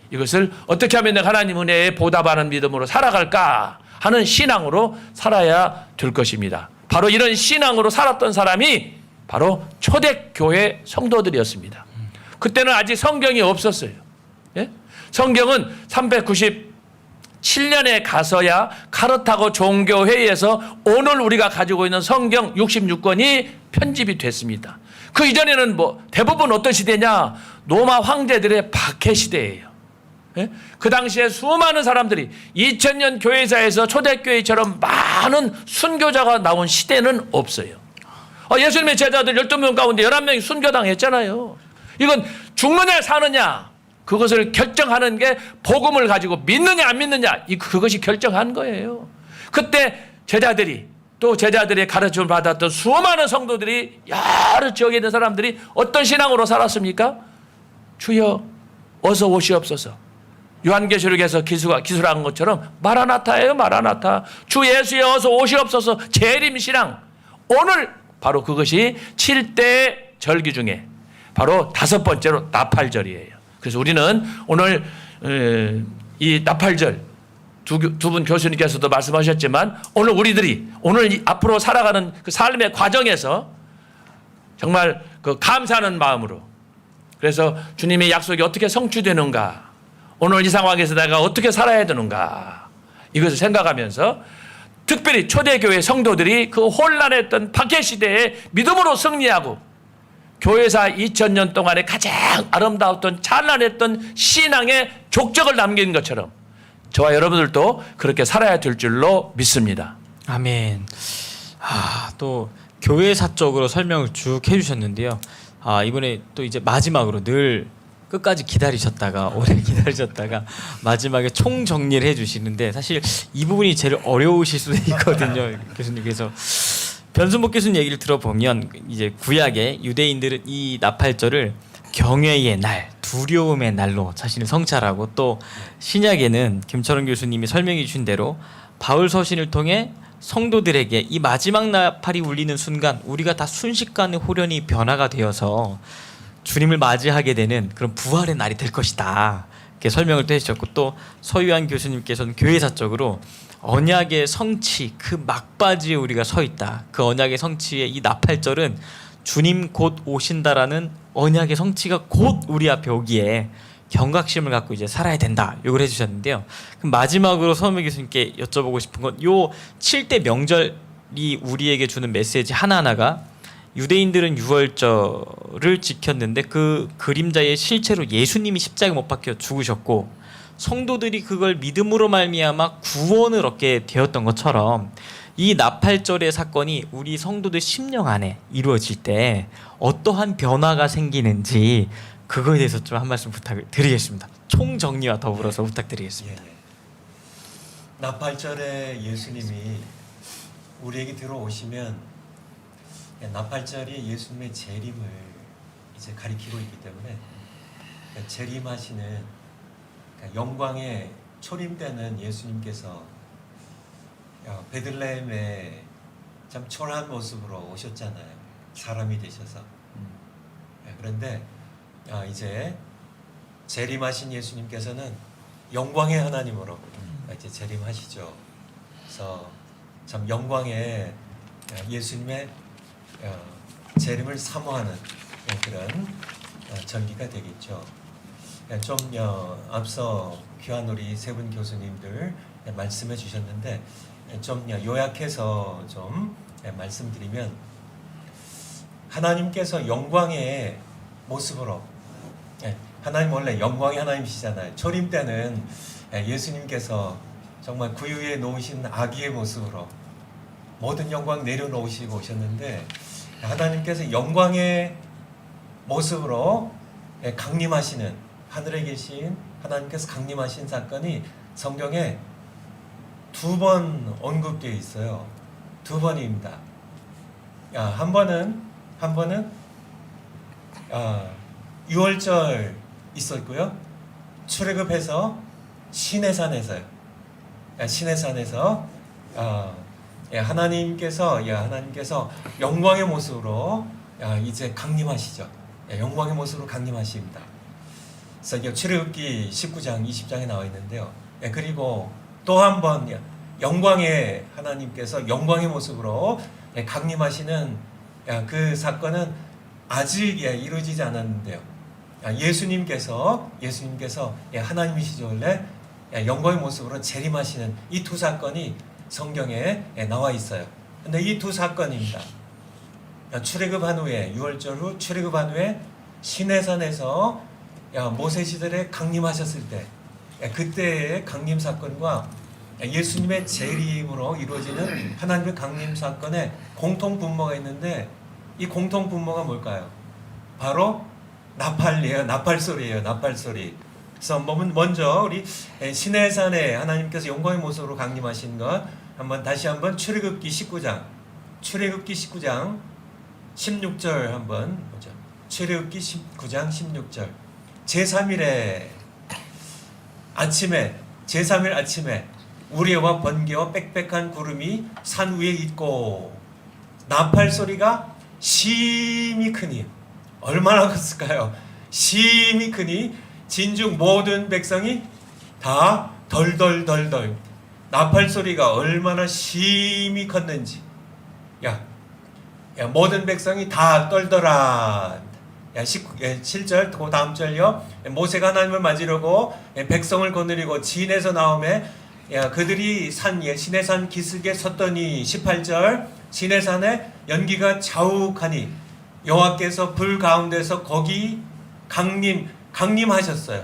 이것을 어떻게 하면 내가 하나님 은혜에 보답하는 믿음으로 살아갈까 하는 신앙으로 살아야 될 것입니다. 바로 이런 신앙으로 살았던 사람이 바로 초대교회 성도들이었습니다. 그때는 아직 성경이 없었어요. 성경은 397년에 가서야 카르타고 종교회의에서 오늘 우리가 가지고 있는 성경 66권이 편집이 됐습니다. 그 이전에는 대부분 어떤 시대냐? 로마 황제들의 박해 시대예요. 예? 그 당시에 수많은 사람들이 2000년 교회사에서 초대교회처럼 많은 순교자가 나온 시대는 없어요. 예수님의 제자들 12명 가운데 11명이 순교당했잖아요. 이건 죽느냐 사느냐 그것을 결정하는 게 복음을 가지고 믿느냐 안 믿느냐 그것이 결정한 거예요. 그때 제자들이 또 제자들의 가르침을 받았던 수많은 성도들이 여러 지역에 있는 사람들이 어떤 신앙으로 살았습니까? 주여 어서 오시옵소서. 요한계시록에서 기술한 것처럼 마라나타예요. 마라나타. 주 예수여 어서 오시옵소서. 재림 신앙. 오늘 바로 그것이 7대 절기 중에 바로 5번째로 나팔절이에요. 그래서 우리는 오늘 이 나팔절 두 분 교수님께서도 말씀하셨지만 오늘 우리들이 오늘 앞으로 살아가는 그 삶의 과정에서 정말 그 감사하는 마음으로 그래서 주님의 약속이 어떻게 성취되는가 오늘 이 상황에서 내가 어떻게 살아야 되는가 이것을 생각하면서 특별히 초대교회 성도들이 그 혼란했던 박해 시대에 믿음으로 승리하고 교회사 2000년 동안에 가장 아름다웠던 찬란했던 신앙의 족적을 남긴 것처럼 저와 여러분들도 그렇게 살아야 될 줄로 믿습니다. 아멘. 또 교회사적으로 설명을 쭉 해주셨는데요. 이번에 또 이제 마지막으로 늘 끝까지 기다리셨다가 오래 기다리셨다가 마지막에 총 정리를 해주시는데 사실 이 부분이 제일 어려우실 수도 있거든요. 교수님께서 변순복 교수님 얘기를 들어보면 이제 구약의 유대인들은 이 나팔절을 경외의 날, 두려움의 날로 자신을 성찰하고 또 신약에는 김철원 교수님이 설명해 주신 대로 바울 서신을 통해 성도들에게 이 마지막 나팔이 울리는 순간 우리가 다 순식간에 호련히 변화가 되어서 주님을 맞이하게 되는 그런 부활의 날이 될 것이다. 이렇게 설명을 또 해주셨고 또 서유한 교수님께서는 교회사적으로 언약의 성취 그 막바지에 우리가 서 있다. 그 언약의 성취의 이 나팔절은 주님 곧 오신다라는 언약의 성취가 곧 우리 앞에 오기에 경각심을 갖고 이제 살아야 된다. 이걸 해주셨는데요. 그럼 마지막으로 서은미 교수님께 여쭤보고 싶은 건 요 7대 명절이 우리에게 주는 메시지 하나하나가 유대인들은 유월절을 지켰는데 그 그림자의 실체로 예수님이 십자가에 못 박혀 죽으셨고 성도들이 그걸 믿음으로 말미암아 구원을 얻게 되었던 것처럼 이 나팔절의 사건이 우리 성도들 심령 안에 이루어질 때 어떠한 변화가 생기는지 그거에 대해서 좀 한 말씀 부탁을 드리겠습니다. 총 정리와 더불어서 부탁드리겠습니다. 나팔절에 예수님이 우리에게 들어오시면 나팔절이 예수님의 재림을 이제 가리키고 있기 때문에 재림하시는 영광에 초림되는 예수님께서 베들레헴에 참 초라한 모습으로 오셨잖아요. 사람이 되셔서. 그런데 이제 재림하신 예수님께서는 영광의 하나님으로 이제 재림하시죠. 그래서 참 영광의 예수님의 재림을 사모하는 그런 절기가 되겠죠. 좀 앞서 귀한 우리 세 분 교수님들 말씀해 주셨는데 좀 요약해서 좀 말씀드리면 하나님께서 영광의 모습으로 하나님 원래 영광의 하나님이시잖아요. 초림 때는 예수님께서 정말 구유에 놓으신 아기의 모습으로 모든 영광 내려놓으시고 오셨는데 하나님께서 영광의 모습으로 강림하시는 하늘에 계신 하나님께서 강림하신 사건이 성경에 2번 언급되어 있어요. 2번입니다. 한 번은 6월절 있었고요. 출애굽해서 시내산에서요. 시내산에서 하나님께서 영광의 모습으로 이제 강림하시죠. 영광의 모습으로 강림하십니다. 그래서 출애굽기 19장, 20장에 나와 있는데요. 그리고 또 한 번 영광의 하나님께서 영광의 모습으로 강림하시는 그 사건은 아직 이루어지지 않았는데요. 예수님께서 하나님이시죠 원래 영광의 모습으로 재림하시는 이 두 사건이 성경에 나와 있어요. 근데 이 두 사건입니다. 출애굽한 후에 6월절 후 출애굽한 후에 시내산에서 모세 시대에 강림하셨을 때 그때의 강림 사건과 예수님의 재림으로 이루어지는 하나님의 강림 사건에 공통 분모가 있는데 이 공통 분모가 뭘까요? 바로 나팔이에요. 나팔소리예요. 나팔소리. 그래서 먼저 우리 시내산에 하나님께서 영광의 모습으로 강림하신 것 다시 한번 출애굽기 19장 16절 한번 보죠. 출애굽기 19장 16절. 제3일 아침에 우레와 번개와 빽빽한 구름이 산 위에 있고 나팔 소리가 심히 크니 얼마나 컸을까요? 심히 크니 진즉 모든 백성이 다 덜덜덜덜. 나팔 소리가 얼마나 심히 컸는지 모든 백성이 다 떨더라. 7절 그 다음 절요. 모세가 하나님을 맞으려고 백성을 거느리고 진에서 나오매 그들이 시내산 기슭에 섰더니 18절 시내산에 연기가 자욱하니 여호와께서 불 가운데서 거기 강림하셨어요.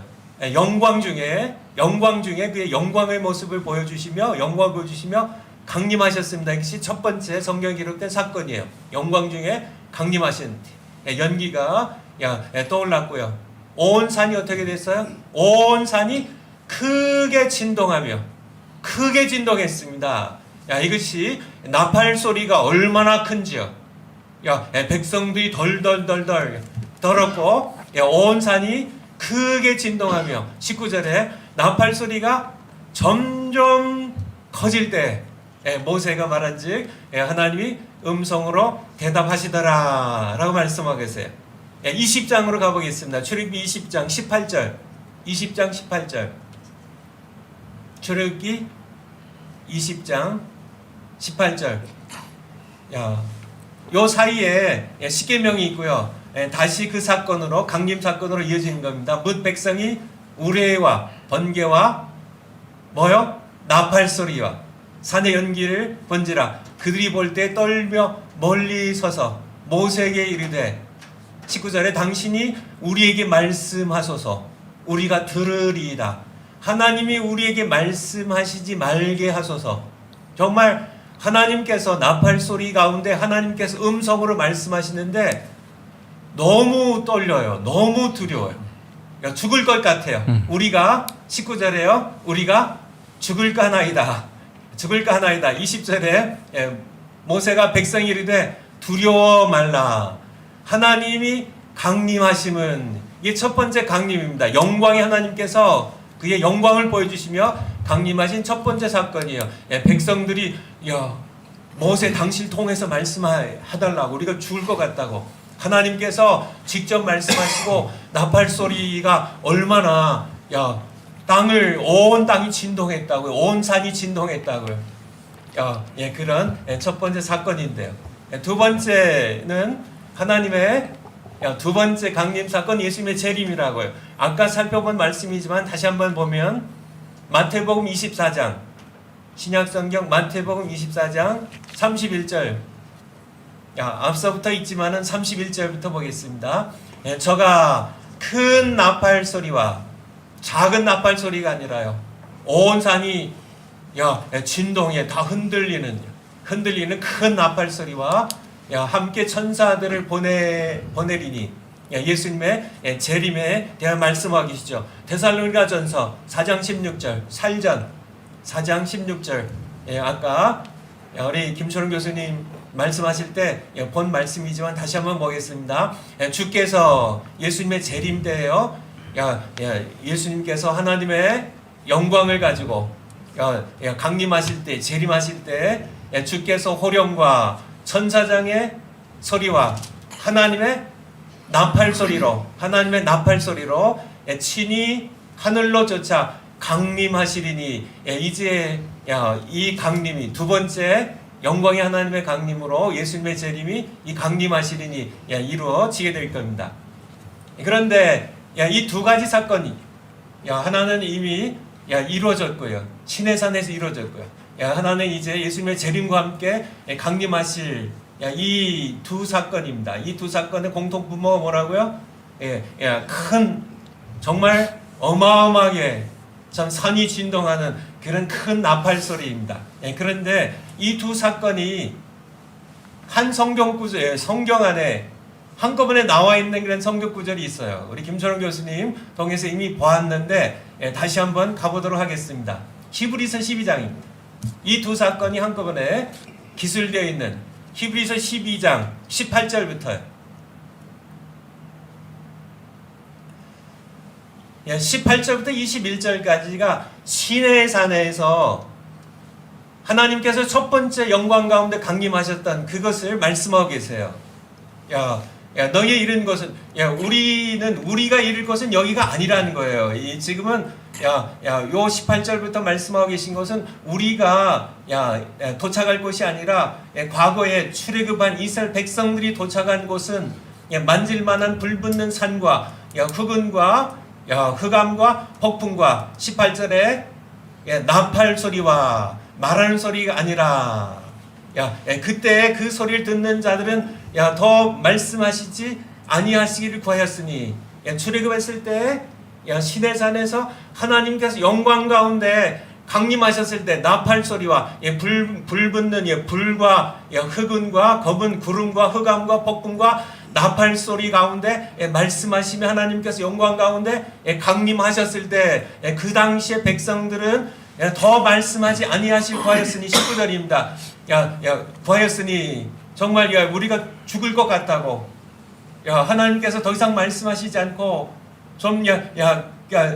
영광 중에 그의 영광의 모습을 보여주시며 강림하셨습니다. 이것이 첫 번째 성경에 기록된 사건이에요. 영광 중에 강림하신 연기가 떠올랐고요. 온 산이 어떻게 됐어요? 온 산이 크게 진동했습니다. 이것이 나팔 소리가 얼마나 큰지요. 백성들이 덜덜덜덜 떨었고 온 산이 크게 진동하며 19절에 나팔 소리가 점점 커질 때 모세가 말한즉 하나님이 음성으로 대답하시더라 라고 말씀하고 계세요. 20장으로 가보겠습니다. 출애굽기 20장 18절 출애굽기 20장 18절. 요 사이에 십계명이 있고요. 다시 그 사건으로 강림 사건으로 이어지는 겁니다. 뭇 백성이 우레와 번개와 나팔 소리와 산의 연기를 번지라 그들이 볼 때 떨며 멀리 서서 모세에게 이르되 19절에 당신이 우리에게 말씀하소서 우리가 들으리이다. 하나님이 우리에게 말씀하시지 말게 하소서. 정말 하나님께서 나팔 소리 가운데 하나님께서 음성으로 말씀하시는데 너무 떨려요. 너무 두려워요. 죽을 것 같아요. 우리가 19절에요. 우리가 죽을까나이다. 20절에 모세가 백성이 이르되 두려워 말라. 하나님이 강림하심은 이게 첫 번째 강림입니다. 영광의 하나님께서 그의 영광을 보여주시며 강림하신 첫 번째 사건이에요. 백성들이 모세 당신 통해서 말씀하달라고 우리가 죽을 것 같다고 하나님께서 직접 말씀하시고 나팔 소리가 얼마나 온 땅이 진동했다고요. 온 산이 진동했다고요. 그런 첫 번째 사건인데요. 두 번째는 하나님의 두 번째 강림 사건 예수님의 재림이라고요. 아까 살펴본 말씀이지만 다시 한번 보면 마태복음 24장 신약성경 마태복음 24장 31절 앞서부터 있지만은 31절부터 보겠습니다. 저가 큰 나팔 소리와 작은 나팔 소리가 아니라요. 온 산이 진동에 다 흔들리는 큰 나팔 소리와 함께 천사들을 보내리니 예수님의 재림에 대한 말씀하고 계시죠. 데살로니가전서 4장 16절 살전 4장 16절 아까 우리 김초롱 교수님 말씀하실 때 본 말씀이지만 다시 한번 보겠습니다. 주께서 예수님의 재림 때에요. 예수님께서 하나님의 영광을 가지고 강림하실 때 재림하실 때 주께서 호령과 천사장의 소리와 하나님의 나팔 소리로 친히 하늘로 쫓아 강림하시리니 이제 이 강림이 두 번째 영광의 하나님의 강림으로 예수님의 재림이 이 강림하시리니 이루어지게 될 겁니다. 그런데 이 두 가지 사건이 하나는 이미 이루어졌고요. 시내산에서 이루어졌고요. 하나는 이제 예수님의 재림과 함께 강림하실 이 두 사건입니다. 이 두 사건의 공통 분모가 뭐라고요? 큰 정말 어마어마하게 참 산이 진동하는 그런 큰 나팔 소리입니다. 그런데 이 두 사건이 한 성경 구절, 성경 안에 한꺼번에 나와 있는 그런 성경 구절이 있어요. 우리 김철원 교수님 통해서 이미 보았는데 다시 한번 가보도록 하겠습니다. 히브리서 12장입니다. 이 두 사건이 한꺼번에 기술되어 있는 히브리서 12장 18절부터요. 18절부터 21절까지가 시내산에서 하나님께서 첫 번째 영광 가운데 강림하셨던 그것을 말씀하고 계세요. 너희 이른 것은 우리가 이룰 것은 여기가 아니라는 거예요. 지금은 요 18절부터 말씀하고 계신 것은 우리가 도착할 곳이 아니라 과거에 출애굽한 이스라엘 백성들이 도착한 곳은 만질만한 불붙는 산과 흑은과 흑암과 폭풍과 18절에 나팔 소리와 말하는 소리가 아니라 그때 그 소리를 듣는 자들은 더 말씀하시지 아니하시기를 구하였으니 출애굽했을 때 시내산에서 하나님께서 영광 가운데 강림하셨을 때 나팔 소리와 불 붙는 불과 흑은과 검은 구름과 흑암과 폭풍과 나팔 소리 가운데 말씀하시며 하나님께서 영광 가운데 강림하셨을 때 그 당시의 백성들은 더 말씀하지 아니하실 구하였으니 19절입니다. 구하였으니 정말 우리가 죽을 것 같다고 하나님께서 더 이상 말씀하시지 않고 좀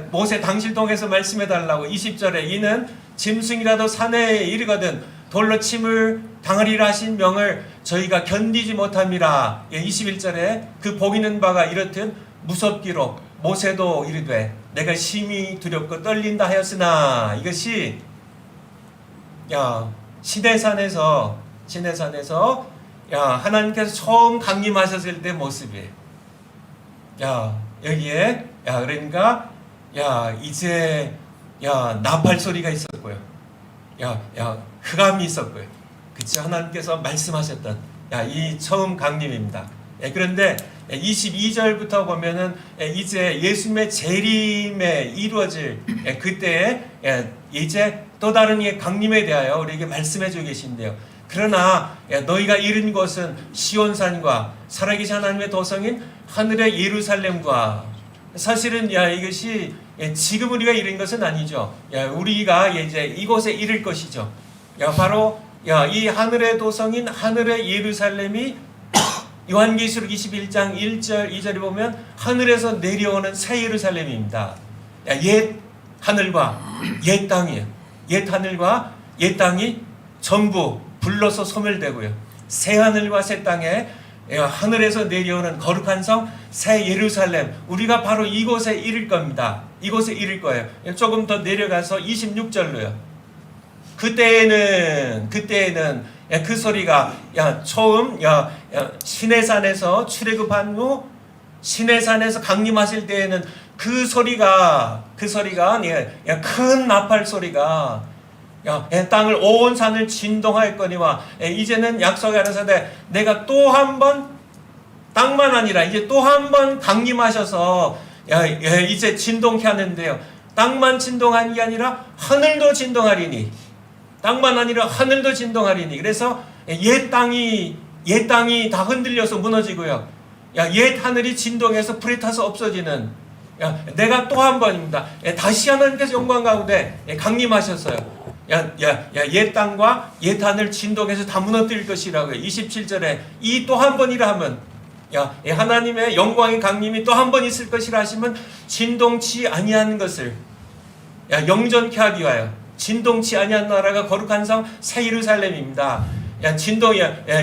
모세 당실동에서 말씀해 달라고 20절에 이는 짐승이라도 산에 이르거든 돌로 침을 당하리라 하신 명을 저희가 견디지 못함이라. 21절에 그 보이는 바가 이렇듯 무섭기로 모세도 이르되 내가 심히 두렵고 떨린다 하였으나 이것이 시내산에서 하나님께서 처음 강림하셨을 때 모습이에요. 여기에 그러니까 이제 나팔 소리가 있었고요. 흑암이 있었고요. 그치 하나님께서 말씀하셨던 이 처음 강림입니다. 그런데 22절부터 보면은 이제 예수님의 재림에 이루어질 그때에 이제 또 다른 강림에 대하여 우리에게 말씀해 주고 계신데요. 그러나 너희가 이른 것은 시온산과 살아계신 하나님의 도성인 하늘의 예루살렘과 사실은 이것이 지금 우리가 이른 것은 아니죠. 우리가 이제 이곳에 이를 것이죠. 바로 이 하늘의 도성인 하늘의 예루살렘이 요한계시록 21장 1절 2절에 보면 하늘에서 내려오는 새 예루살렘입니다. 옛 하늘과 옛 땅이에요. 옛 하늘과 옛 땅이 전부 불러서 소멸되고요. 새 하늘과 새 땅에 하늘에서 내려오는 거룩한 성 새 예루살렘, 우리가 바로 이곳에 이를 겁니다. 이곳에 이를 거예요. 조금 더 내려가서 26절로요. 그때에는 그 소리가 처음 시내산에서 출애굽한 후 시내산에서 강림하실 때에는 그 소리가 큰 나팔 소리가 땅을 온 산을 진동하였거니와 이제는 약속이 하사되 내가 또 한 번 땅만 아니라 이제 또 한 번 강림하셔서 이제 진동케 하는데요. 땅만 진동하는 게 아니라 하늘도 진동하리니, 땅만 아니라 하늘도 진동하리니. 그래서 옛 땅이 다 흔들려서 무너지고요. 옛 하늘이 진동해서 불에 타서 없어지는. 내가 또 한 번입니다. 다시 하나님께서 영광 가운데 강림하셨어요. 옛 땅과 옛 하늘 진동해서 다 무너뜨릴 것이라고요. 27절에 이 또 한 번이라 하면 하나님의 영광의 강림이 또 한 번 있을 것이라 하시면 진동치 아니한 것을 영전케 하기 위하여 진동치 아니한 나라가 거룩한 성 새 예루살렘입니다.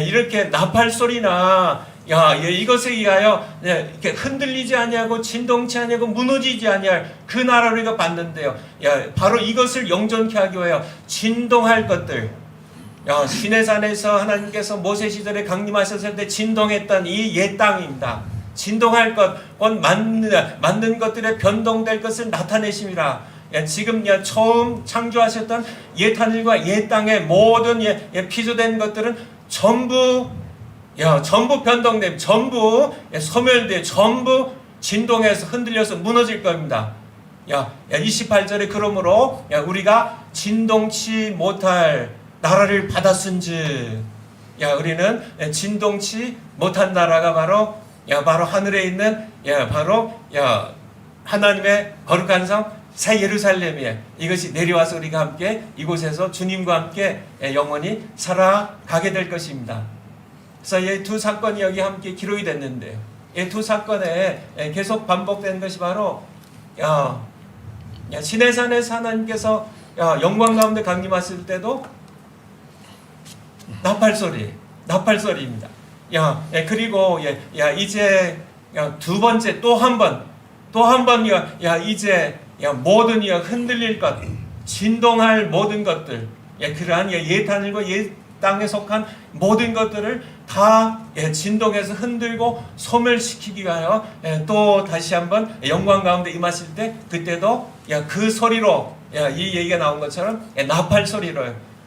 이렇게 나팔 소리나 이것에 의하여 이렇게 흔들리지 아니하고 진동치 아니하고 무너지지 아니할 그 나라를 우리가 받는데요. 바로 이것을 영전케 하기 위하여 진동할 것들. 시내산에서 하나님께서 모세 시절에 강림하셨을 때 진동했던 이 옛 땅입니다. 진동할 것, 곧 만든 것들의 변동될 것을 나타내심이라. 지금 처음 창조하셨던 옛 하늘과 옛 땅의 모든 피조된 것들은 전부 변동됨, 전부 소멸돼, 전부 진동해서 흔들려서 무너질 겁니다. 28절에 그러므로 우리가 진동치 못할 나라를 받았은즉, 우리는 진동치 못한 나라가 바로 하늘에 있는 바로 하나님의 거룩한 성 새 예루살렘이에요. 이것이 내려와서 우리가 함께 이곳에서 주님과 함께 영원히 살아가게 될 것입니다. 그래서 이 두 사건이 여기 함께 기록이 됐는데요. 이 두 사건에 계속 반복되는 것이 바로 시내산에서 하나님께서 영광 가운데 강림하실 때도 나팔소리입니다. 그리고 이제 두 번째 또 한 번 이제 모든 흔들릴 것, 진동할 모든 것들, 그러한 옛 하늘과 옛 땅에 속한 모든 것들을 다 진동해서 흔들고 소멸시키기 위하여 또 다시 한번 영광 가운데 임하실 때, 그때도 그 소리로 이 얘기가 나온 것처럼 나팔 소리로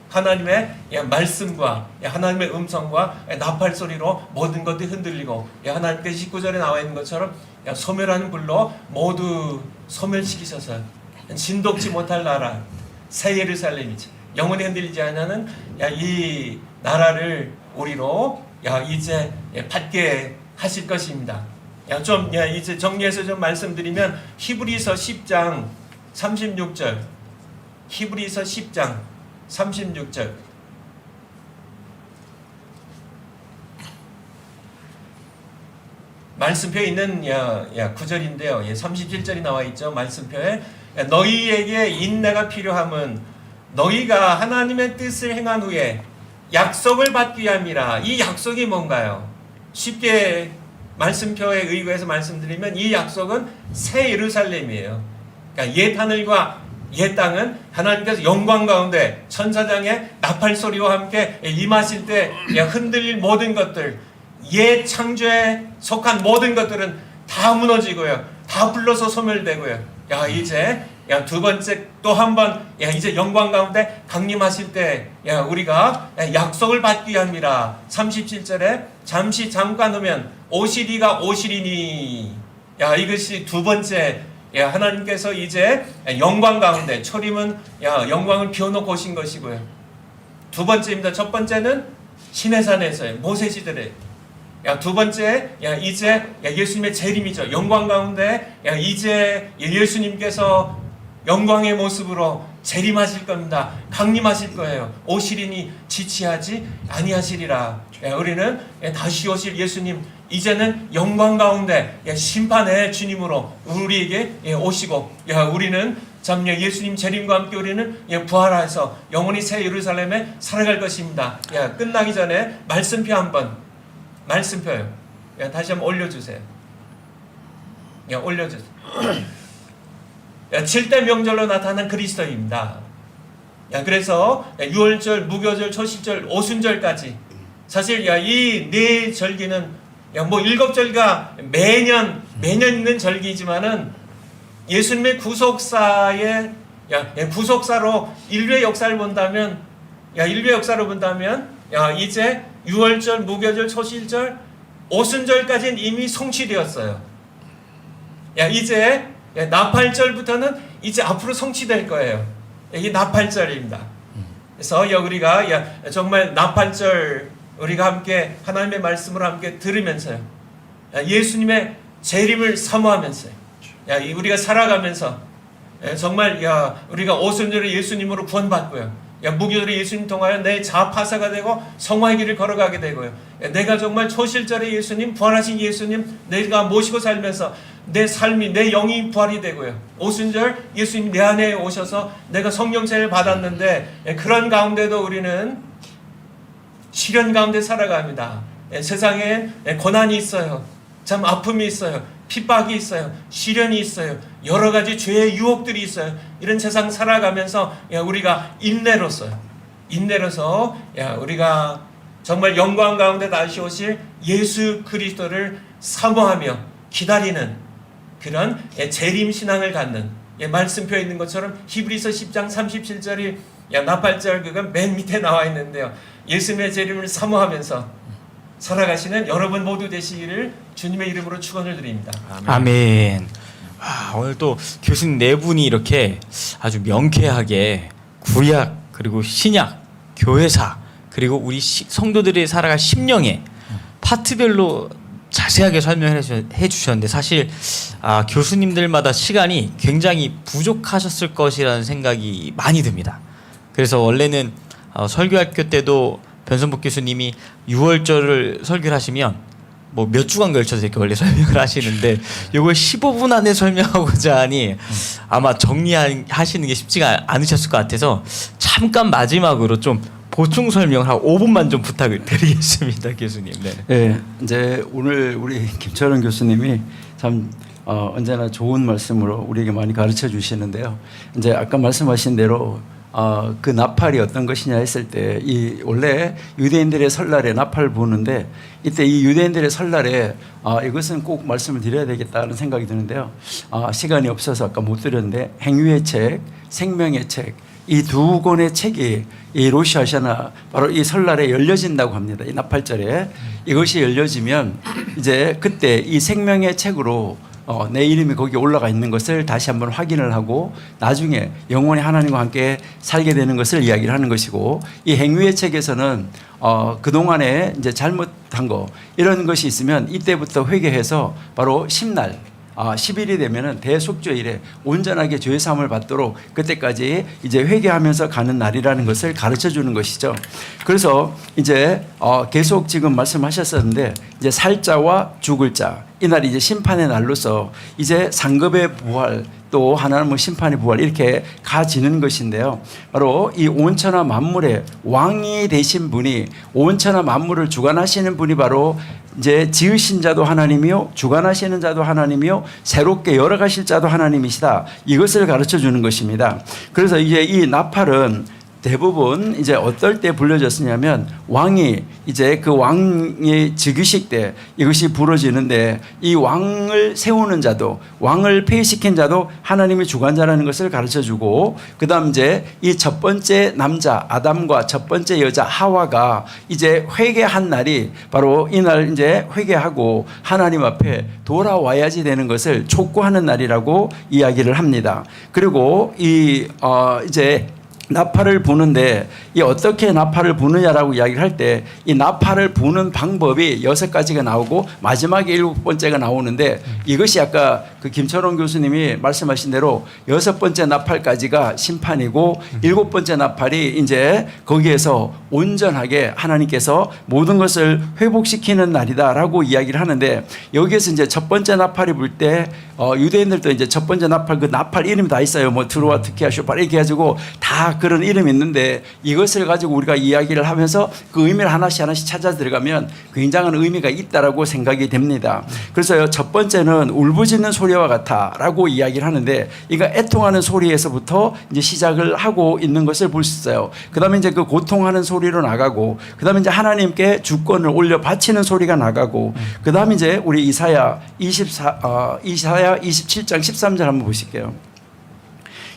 하나님의 말씀과 하나님의 음성과 나팔 소리로 모든 것들이 흔들리고, 하나님께서 19절에 나와 있는 것처럼 소멸하는 불로 모두 소멸시키셔서 진동치 못할 나라 새 예루살렘이죠. 영원히 흔들리지 않는 이 나라를 우리로 이제 받게 하실 것입니다. 좀 이제 정리해서 좀 말씀드리면, 히브리서 10장 36절, 히브리서 10장 36절. 말씀표에 있는 구절인데요. 37절이 나와 있죠. 말씀표에 너희에게 인내가 필요함은 너희가 하나님의 뜻을 행한 후에 약속을 받기 위함이라. 이 약속이 뭔가요? 쉽게 말씀표에 의거해서 말씀드리면 이 약속은 새 예루살렘이에요. 그러니까 옛 하늘과 옛 땅은 하나님께서 영광 가운데 천사장의 나팔 소리와 함께 임하실 때 흔들릴 모든 것들, 옛 창조에 속한 모든 것들은 다 무너지고요, 다 불러서 소멸되고요. 이제 두 번째 또 한 번 이제 영광 가운데 강림하실 때 우리가 약속을 받기 위함이라. 37절에 잠시 잠깐 오면 오시리가 오시리니. 이것이 두 번째, 하나님께서 이제 영광 가운데, 초림은 영광을 비워놓고 오신 것이고요. 두 번째입니다. 첫 번째는 시내산에서의 모세시대에, 두 번째 이제 예수님의 재림이죠. 영광 가운데 이제 예수님께서 영광의 모습으로 재림하실 겁니다. 강림하실 거예요. 오시리니 지체하지 아니하시리라. 우리는 다시 오실 예수님, 이제는 영광 가운데 심판의 주님으로 우리에게 오시고, 우리는 참 예수님 재림과 함께 우리는 부활해서 영원히 새 예루살렘에 살아갈 것입니다. 끝나기 전에 말씀표 한번, 말씀표요. 다시 한번 올려주세요. 올려주세요. 7대 명절로 나타난 그리스도입니다. 그래서 유월절, 무교절, 초실절, 오순절까지 사실 이 네 절기는 뭐 7절가 매년 있는 절기지만은 예수님의 구속사의 구속사로 인류의 역사를 본다면, 이제 유월절, 무교절, 초실절, 오순절까지는 이미 성취되었어요. 이제 나팔절부터는 이제 앞으로 성취될 거예요. 이게 나팔절입니다. 그래서 우리가 정말 나팔절 우리가 함께 하나님의 말씀을 함께 들으면서요, 예수님의 재림을 사모하면서요, 우리가 살아가면서 정말 우리가 오순절에 예수님으로 구원받고요, 무교절에 예수님 통하여 내 자아파사가 되고 성화의 길을 걸어가게 되고요, 내가 정말 초실절에 예수님, 부활하신 예수님 내가 모시고 살면서 내 삶이, 내 영이 부활이 되고요, 오순절 예수님 내 안에 오셔서 내가 성령세를 받았는데 그런 가운데도 우리는 시련 가운데 살아갑니다. 세상에 고난이 있어요, 참 아픔이 있어요, 핍박이 있어요, 시련이 있어요, 여러 가지 죄의 유혹들이 있어요. 이런 세상 살아가면서 우리가 인내로서 우리가 정말 영광 가운데 다시 오실 예수 그리스도를 사모하며 기다리는 그런 재림 신앙을 갖는 말씀표 있는 것처럼 히브리서 10장 37절이 나팔절 그가 맨 밑에 나와 있는데요. 예수님의 재림을 사모하면서 살아가시는 여러분 모두 되시기를 주님의 이름으로 축원을 드립니다. 아멘. 오늘 또 교수님 네 분이 이렇게 아주 명쾌하게 구약 그리고 신약, 교회사 그리고 우리 성도들이 살아갈 심령의 파트별로 자세하게 설명해 주셨는데 사실 교수님들마다 시간이 굉장히 부족하셨을 것이라는 생각이 많이 듭니다. 그래서 원래는 설교학교 때도 변선복 교수님이 6월절을 설교를 하시면 뭐 몇 주간 걸쳐서 이렇게 원래 설명을 하시는데 이걸 15분 안에 설명하고자 하니 아마 정리하시는 게 쉽지가 않으셨을 것 같아서 잠깐 마지막으로 좀 보충 설명을 하고 5분만 좀 부탁을 드리겠습니다, 교수님. 네. 네, 이제 오늘 우리 김철원 교수님이 참 언제나 좋은 말씀으로 우리에게 많이 가르쳐 주시는데요. 이제 아까 말씀하신 대로 그 나팔이 어떤 것이냐 했을 때 이 원래 유대인들의 설날에 나팔을 부는데 이때 이 유대인들의 설날에 이것은 꼭 말씀을 드려야 되겠다는 생각이 드는데요. 시간이 없어서 아까 못 드렸는데 행위의 책, 생명의 책 이 두 권의 책이 이 로시아샤나 바로 이 설날에 열려진다고 합니다. 이 나팔절에 이것이 열려지면 이제 그때 이 생명의 책으로 내 이름이 거기에 올라가 있는 것을 다시 한번 확인을 하고 나중에 영원히 하나님과 함께 살게 되는 것을 이야기를 하는 것이고 이 행위의 책에서는 그동안에 이제 잘못한 거 이런 것이 있으면 이때부터 회개해서 바로 10날 10일이 되면은 대속죄일에 온전하게 죄 사함을 받도록 그때까지 이제 회개하면서 가는 날이라는 것을 가르쳐 주는 것이죠. 그래서 이제 계속 지금 말씀하셨었는데 이제 살 자와 죽을 자 이날이 이제 심판의 날로서 이제 상급의 부활 또 하나는 심판의 부활 이렇게 가지는 것인데요. 바로 이 온천하 만물의 왕이 되신 분이 온천하 만물을 주관하시는 분이 바로 이제 지으신 자도 하나님이요 주관하시는 자도 하나님이요 새롭게 열어가실 자도 하나님이시다. 이것을 가르쳐 주는 것입니다. 그래서 이제 이 나팔은 대부분 이제 어떨 때 불려졌느냐면 왕이 이제 그 왕의 즉위식 때 이것이 부러지는데 이 왕을 세우는 자도 왕을 폐위시킨 자도 하나님의 주관자라는 것을 가르쳐 주고 그다음 이제 이 첫 번째 남자 아담과 첫 번째 여자 하와가 이제 회개한 날이 바로 이날 이제 회개하고 하나님 앞에 돌아와야지 되는 것을 촉구하는 날이라고 이야기를 합니다. 그리고 이 이제 나팔을 부는데 이 어떻게 나팔을 부느냐라고 이야기를 할 때 이 나팔을 부는 방법이 6가지가 나오고 마지막에 7번째가 나오는데 이것이 아까 그 김철원 교수님이 말씀하신 대로 6번째 나팔까지가 심판이고 7번째 나팔이 이제 거기에서 온전하게 하나님께서 모든 것을 회복시키는 날이다라고 이야기를 하는데 여기에서 이제 첫 번째 나팔이 불 때 유대인들도 이제 첫 번째 나팔 그 나팔 이름이 다 있어요. 뭐 드루와 트키아 슈팔 이렇게 해가지고 다 그런 이름이 있는데 이것을 가지고 우리가 이야기를 하면서 그 의미를 하나씩 찾아 들어가면 굉장한 의미가 있다라고 생각이 됩니다. 그래서 첫 번째는 울부짖는 소리와 같아라고 이야기를 하는데 이거 애통하는 소리에서부터 이제 시작을 하고 있는 것을 볼 수 있어요. 그다음에 이제 그 고통하는 소리로 나가고 그다음에 이제 하나님께 주권을 올려 바치는 소리가 나가고 그다음에 이제 우리 이사야 27장 13절 한번 보실게요.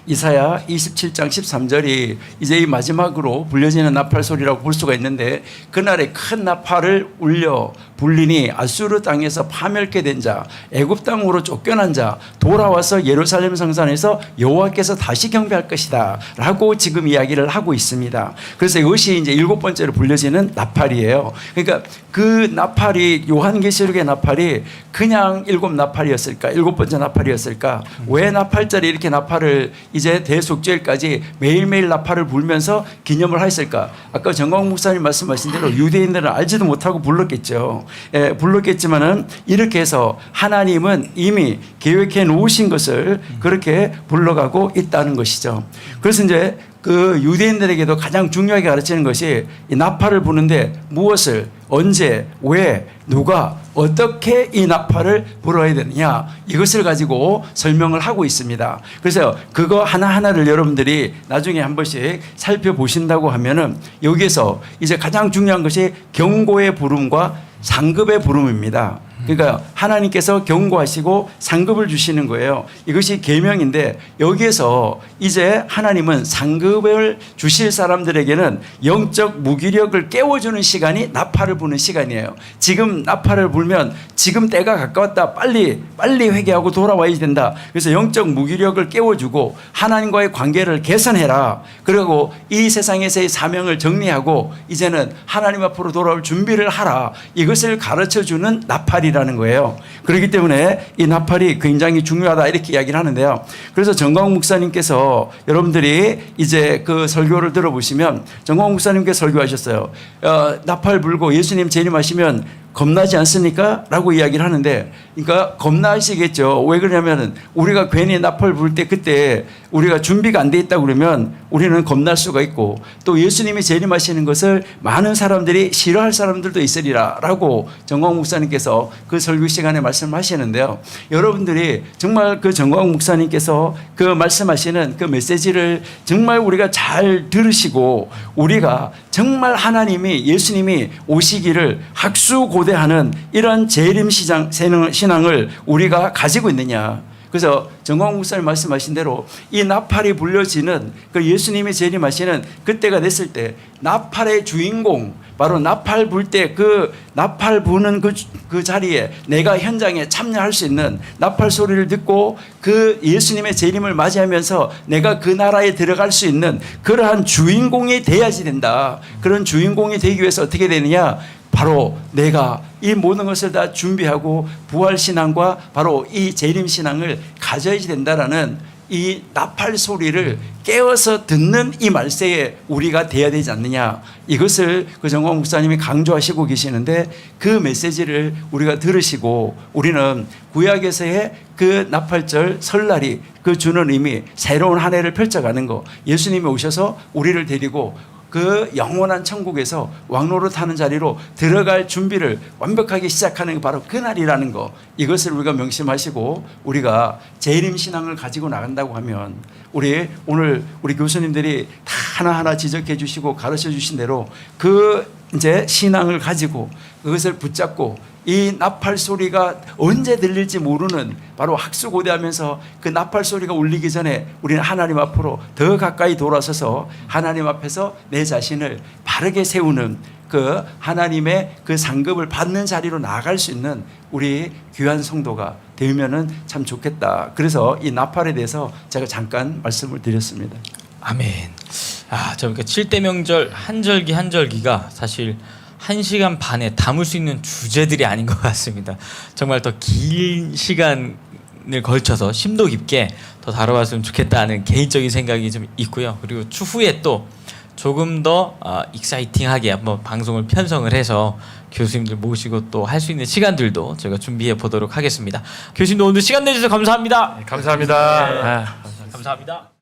이사야 27장 13절이 이제 이 마지막으로 불려지는 나팔 소리라고 볼 수가 있는데 그날에 큰 나팔을 울려 불리니 아수르 땅에서 파멸케 된 자 애굽 땅으로 쫓겨난 자 돌아와서 예루살렘 성산에서 여호와께서 다시 경배할 것이다 라고 지금 이야기를 하고 있습니다. 그래서 이것이 이제 7번째로 불려지는 나팔이에요. 그러니까 그 나팔이 요한계시록의 나팔이 그냥 7나팔이었을까 7번째 나팔이었을까 왜 나팔절에 이렇게 나팔을 이제 대속죄일까지 매일매일 나팔을 불면서 기념을 했을까? 아까 정광 목사님 말씀하신 대로 유대인들은 알지도 못하고 불렀겠죠. 불렀겠지만은 이렇게 해서 하나님은 이미 계획해 놓으신 것을 그렇게 불러가고 있다는 것이죠. 그래서 이제 그 유대인들에게도 가장 중요하게 가르치는 것이 이 나팔을 부는데 무엇을 언제 왜 누가 어떻게 이 나팔을 불어야 되느냐 이것을 가지고 설명을 하고 있습니다. 그래서 그거 하나하나를 여러분들이 나중에 한 번씩 살펴보신다고 하면은 여기에서 이제 가장 중요한 것이 경고의 부름과 상급의 부름입니다. 그러니까 하나님께서 경고하시고 상급을 주시는 거예요. 이것이 계명인데 여기에서 이제 하나님은 상급을 주실 사람들에게는 영적 무기력을 깨워주는 시간이 나팔을 부는 시간이에요. 지금 나팔을 불면 지금 때가 가까웠다. 빨리 회개하고 돌아와야 된다. 그래서 영적 무기력을 깨워주고 하나님과의 관계를 개선해라. 그리고 이 세상에서의 사명을 정리하고 이제는 하나님 앞으로 돌아올 준비를 하라. 이것을 가르쳐주는 나팔이라는 거예요. 그렇기 때문에 이 나팔이 굉장히 중요하다 이렇게 이야기를 하는데요. 그래서 정광훈 목사님께서 여러분들이 이제 그 설교를 들어보시면 정광훈 목사님께서 설교하셨어요. 나팔 불고 예수님 재림하시면 겁나지 않습니까? 라고 이야기를 하는데, 그러니까 겁나시겠죠. 왜 그러냐면 우리가 괜히 나팔 불 때 그때 우리가 준비가 안 돼 있다 그러면 우리는 겁날 수가 있고, 또 예수님이 재림하시는 것을 많은 사람들이 싫어할 사람들도 있으리라 라고 정광훈 목사님께서 그 설교 시간에 말씀하시는데요. 여러분들이 정말 그 정광훈 목사님께서 그 말씀하시는 그 메시지를 정말 우리가 잘 들으시고 우리가 정말 하나님이 예수님이 오시기를 학수고대하는 이런 재림 신앙을 우리가 가지고 있느냐. 그래서 정광훈 목사님 말씀하신 대로 이 나팔이 불려지는 그 예수님이 재림하시는 그때가 됐을 때 나팔의 주인공 바로 나팔 불 때 그 나팔 부는 그 자리에 내가 현장에 참여할 수 있는 나팔 소리를 듣고 그 예수님의 재림을 맞이하면서 내가 그 나라에 들어갈 수 있는 그러한 주인공이 돼야지 된다. 그런 주인공이 되기 위해서 어떻게 되느냐? 바로 내가 이 모든 것을 다 준비하고 부활신앙과 바로 이 재림신앙을 가져야지 된다라는 이 나팔 소리를 깨워서 듣는 이 말세에 우리가 돼야 되지 않느냐. 이것을 그 정광훈 목사님이 강조하시고 계시는데 그 메시지를 우리가 들으시고 우리는 구약에서의 그 나팔절 설날이 그 주는 의미 새로운 한 해를 펼쳐가는 거, 예수님이 오셔서 우리를 데리고 그 영원한 천국에서 왕노릇 하는 자리로 들어갈 준비를 완벽하게 시작하는 게 바로 그날이라는 거, 이것을 우리가 명심하시고 우리가 재림신앙을 가지고 나간다고 하면 오늘 우리 교수님들이 다 하나하나 지적해 주시고 가르쳐 주신 대로 그 이제 신앙을 가지고 그것을 붙잡고 이 나팔 소리가 언제 들릴지 모르는 바로 학수고대하면서 그 나팔 소리가 울리기 전에 우리는 하나님 앞으로 더 가까이 돌아서서 하나님 앞에서 내 자신을 바르게 세우는 그 하나님의 그 상급을 받는 자리로 나아갈 수 있는 우리 귀한 성도가 되면은 참 좋겠다. 그래서 이 나팔에 대해서 제가 잠깐 말씀을 드렸습니다. 아멘. 저 그러니까 7대 명절 한 절기 한 절기가 사실 1시간 반에 담을 수 있는 주제들이 아닌 것 같습니다. 정말 더 긴 시간을 걸쳐서 심도 깊게 더 다뤄봤으면 좋겠다는 개인적인 생각이 좀 있고요. 그리고 추후에 또 조금 더 익사이팅하게 한번 방송을 편성을 해서 교수님들 모시고 또 할 수 있는 시간들도 저희가 준비해 보도록 하겠습니다. 교수님도 오늘 시간 내주셔서 감사합니다. 감사합니다. 감사합니다.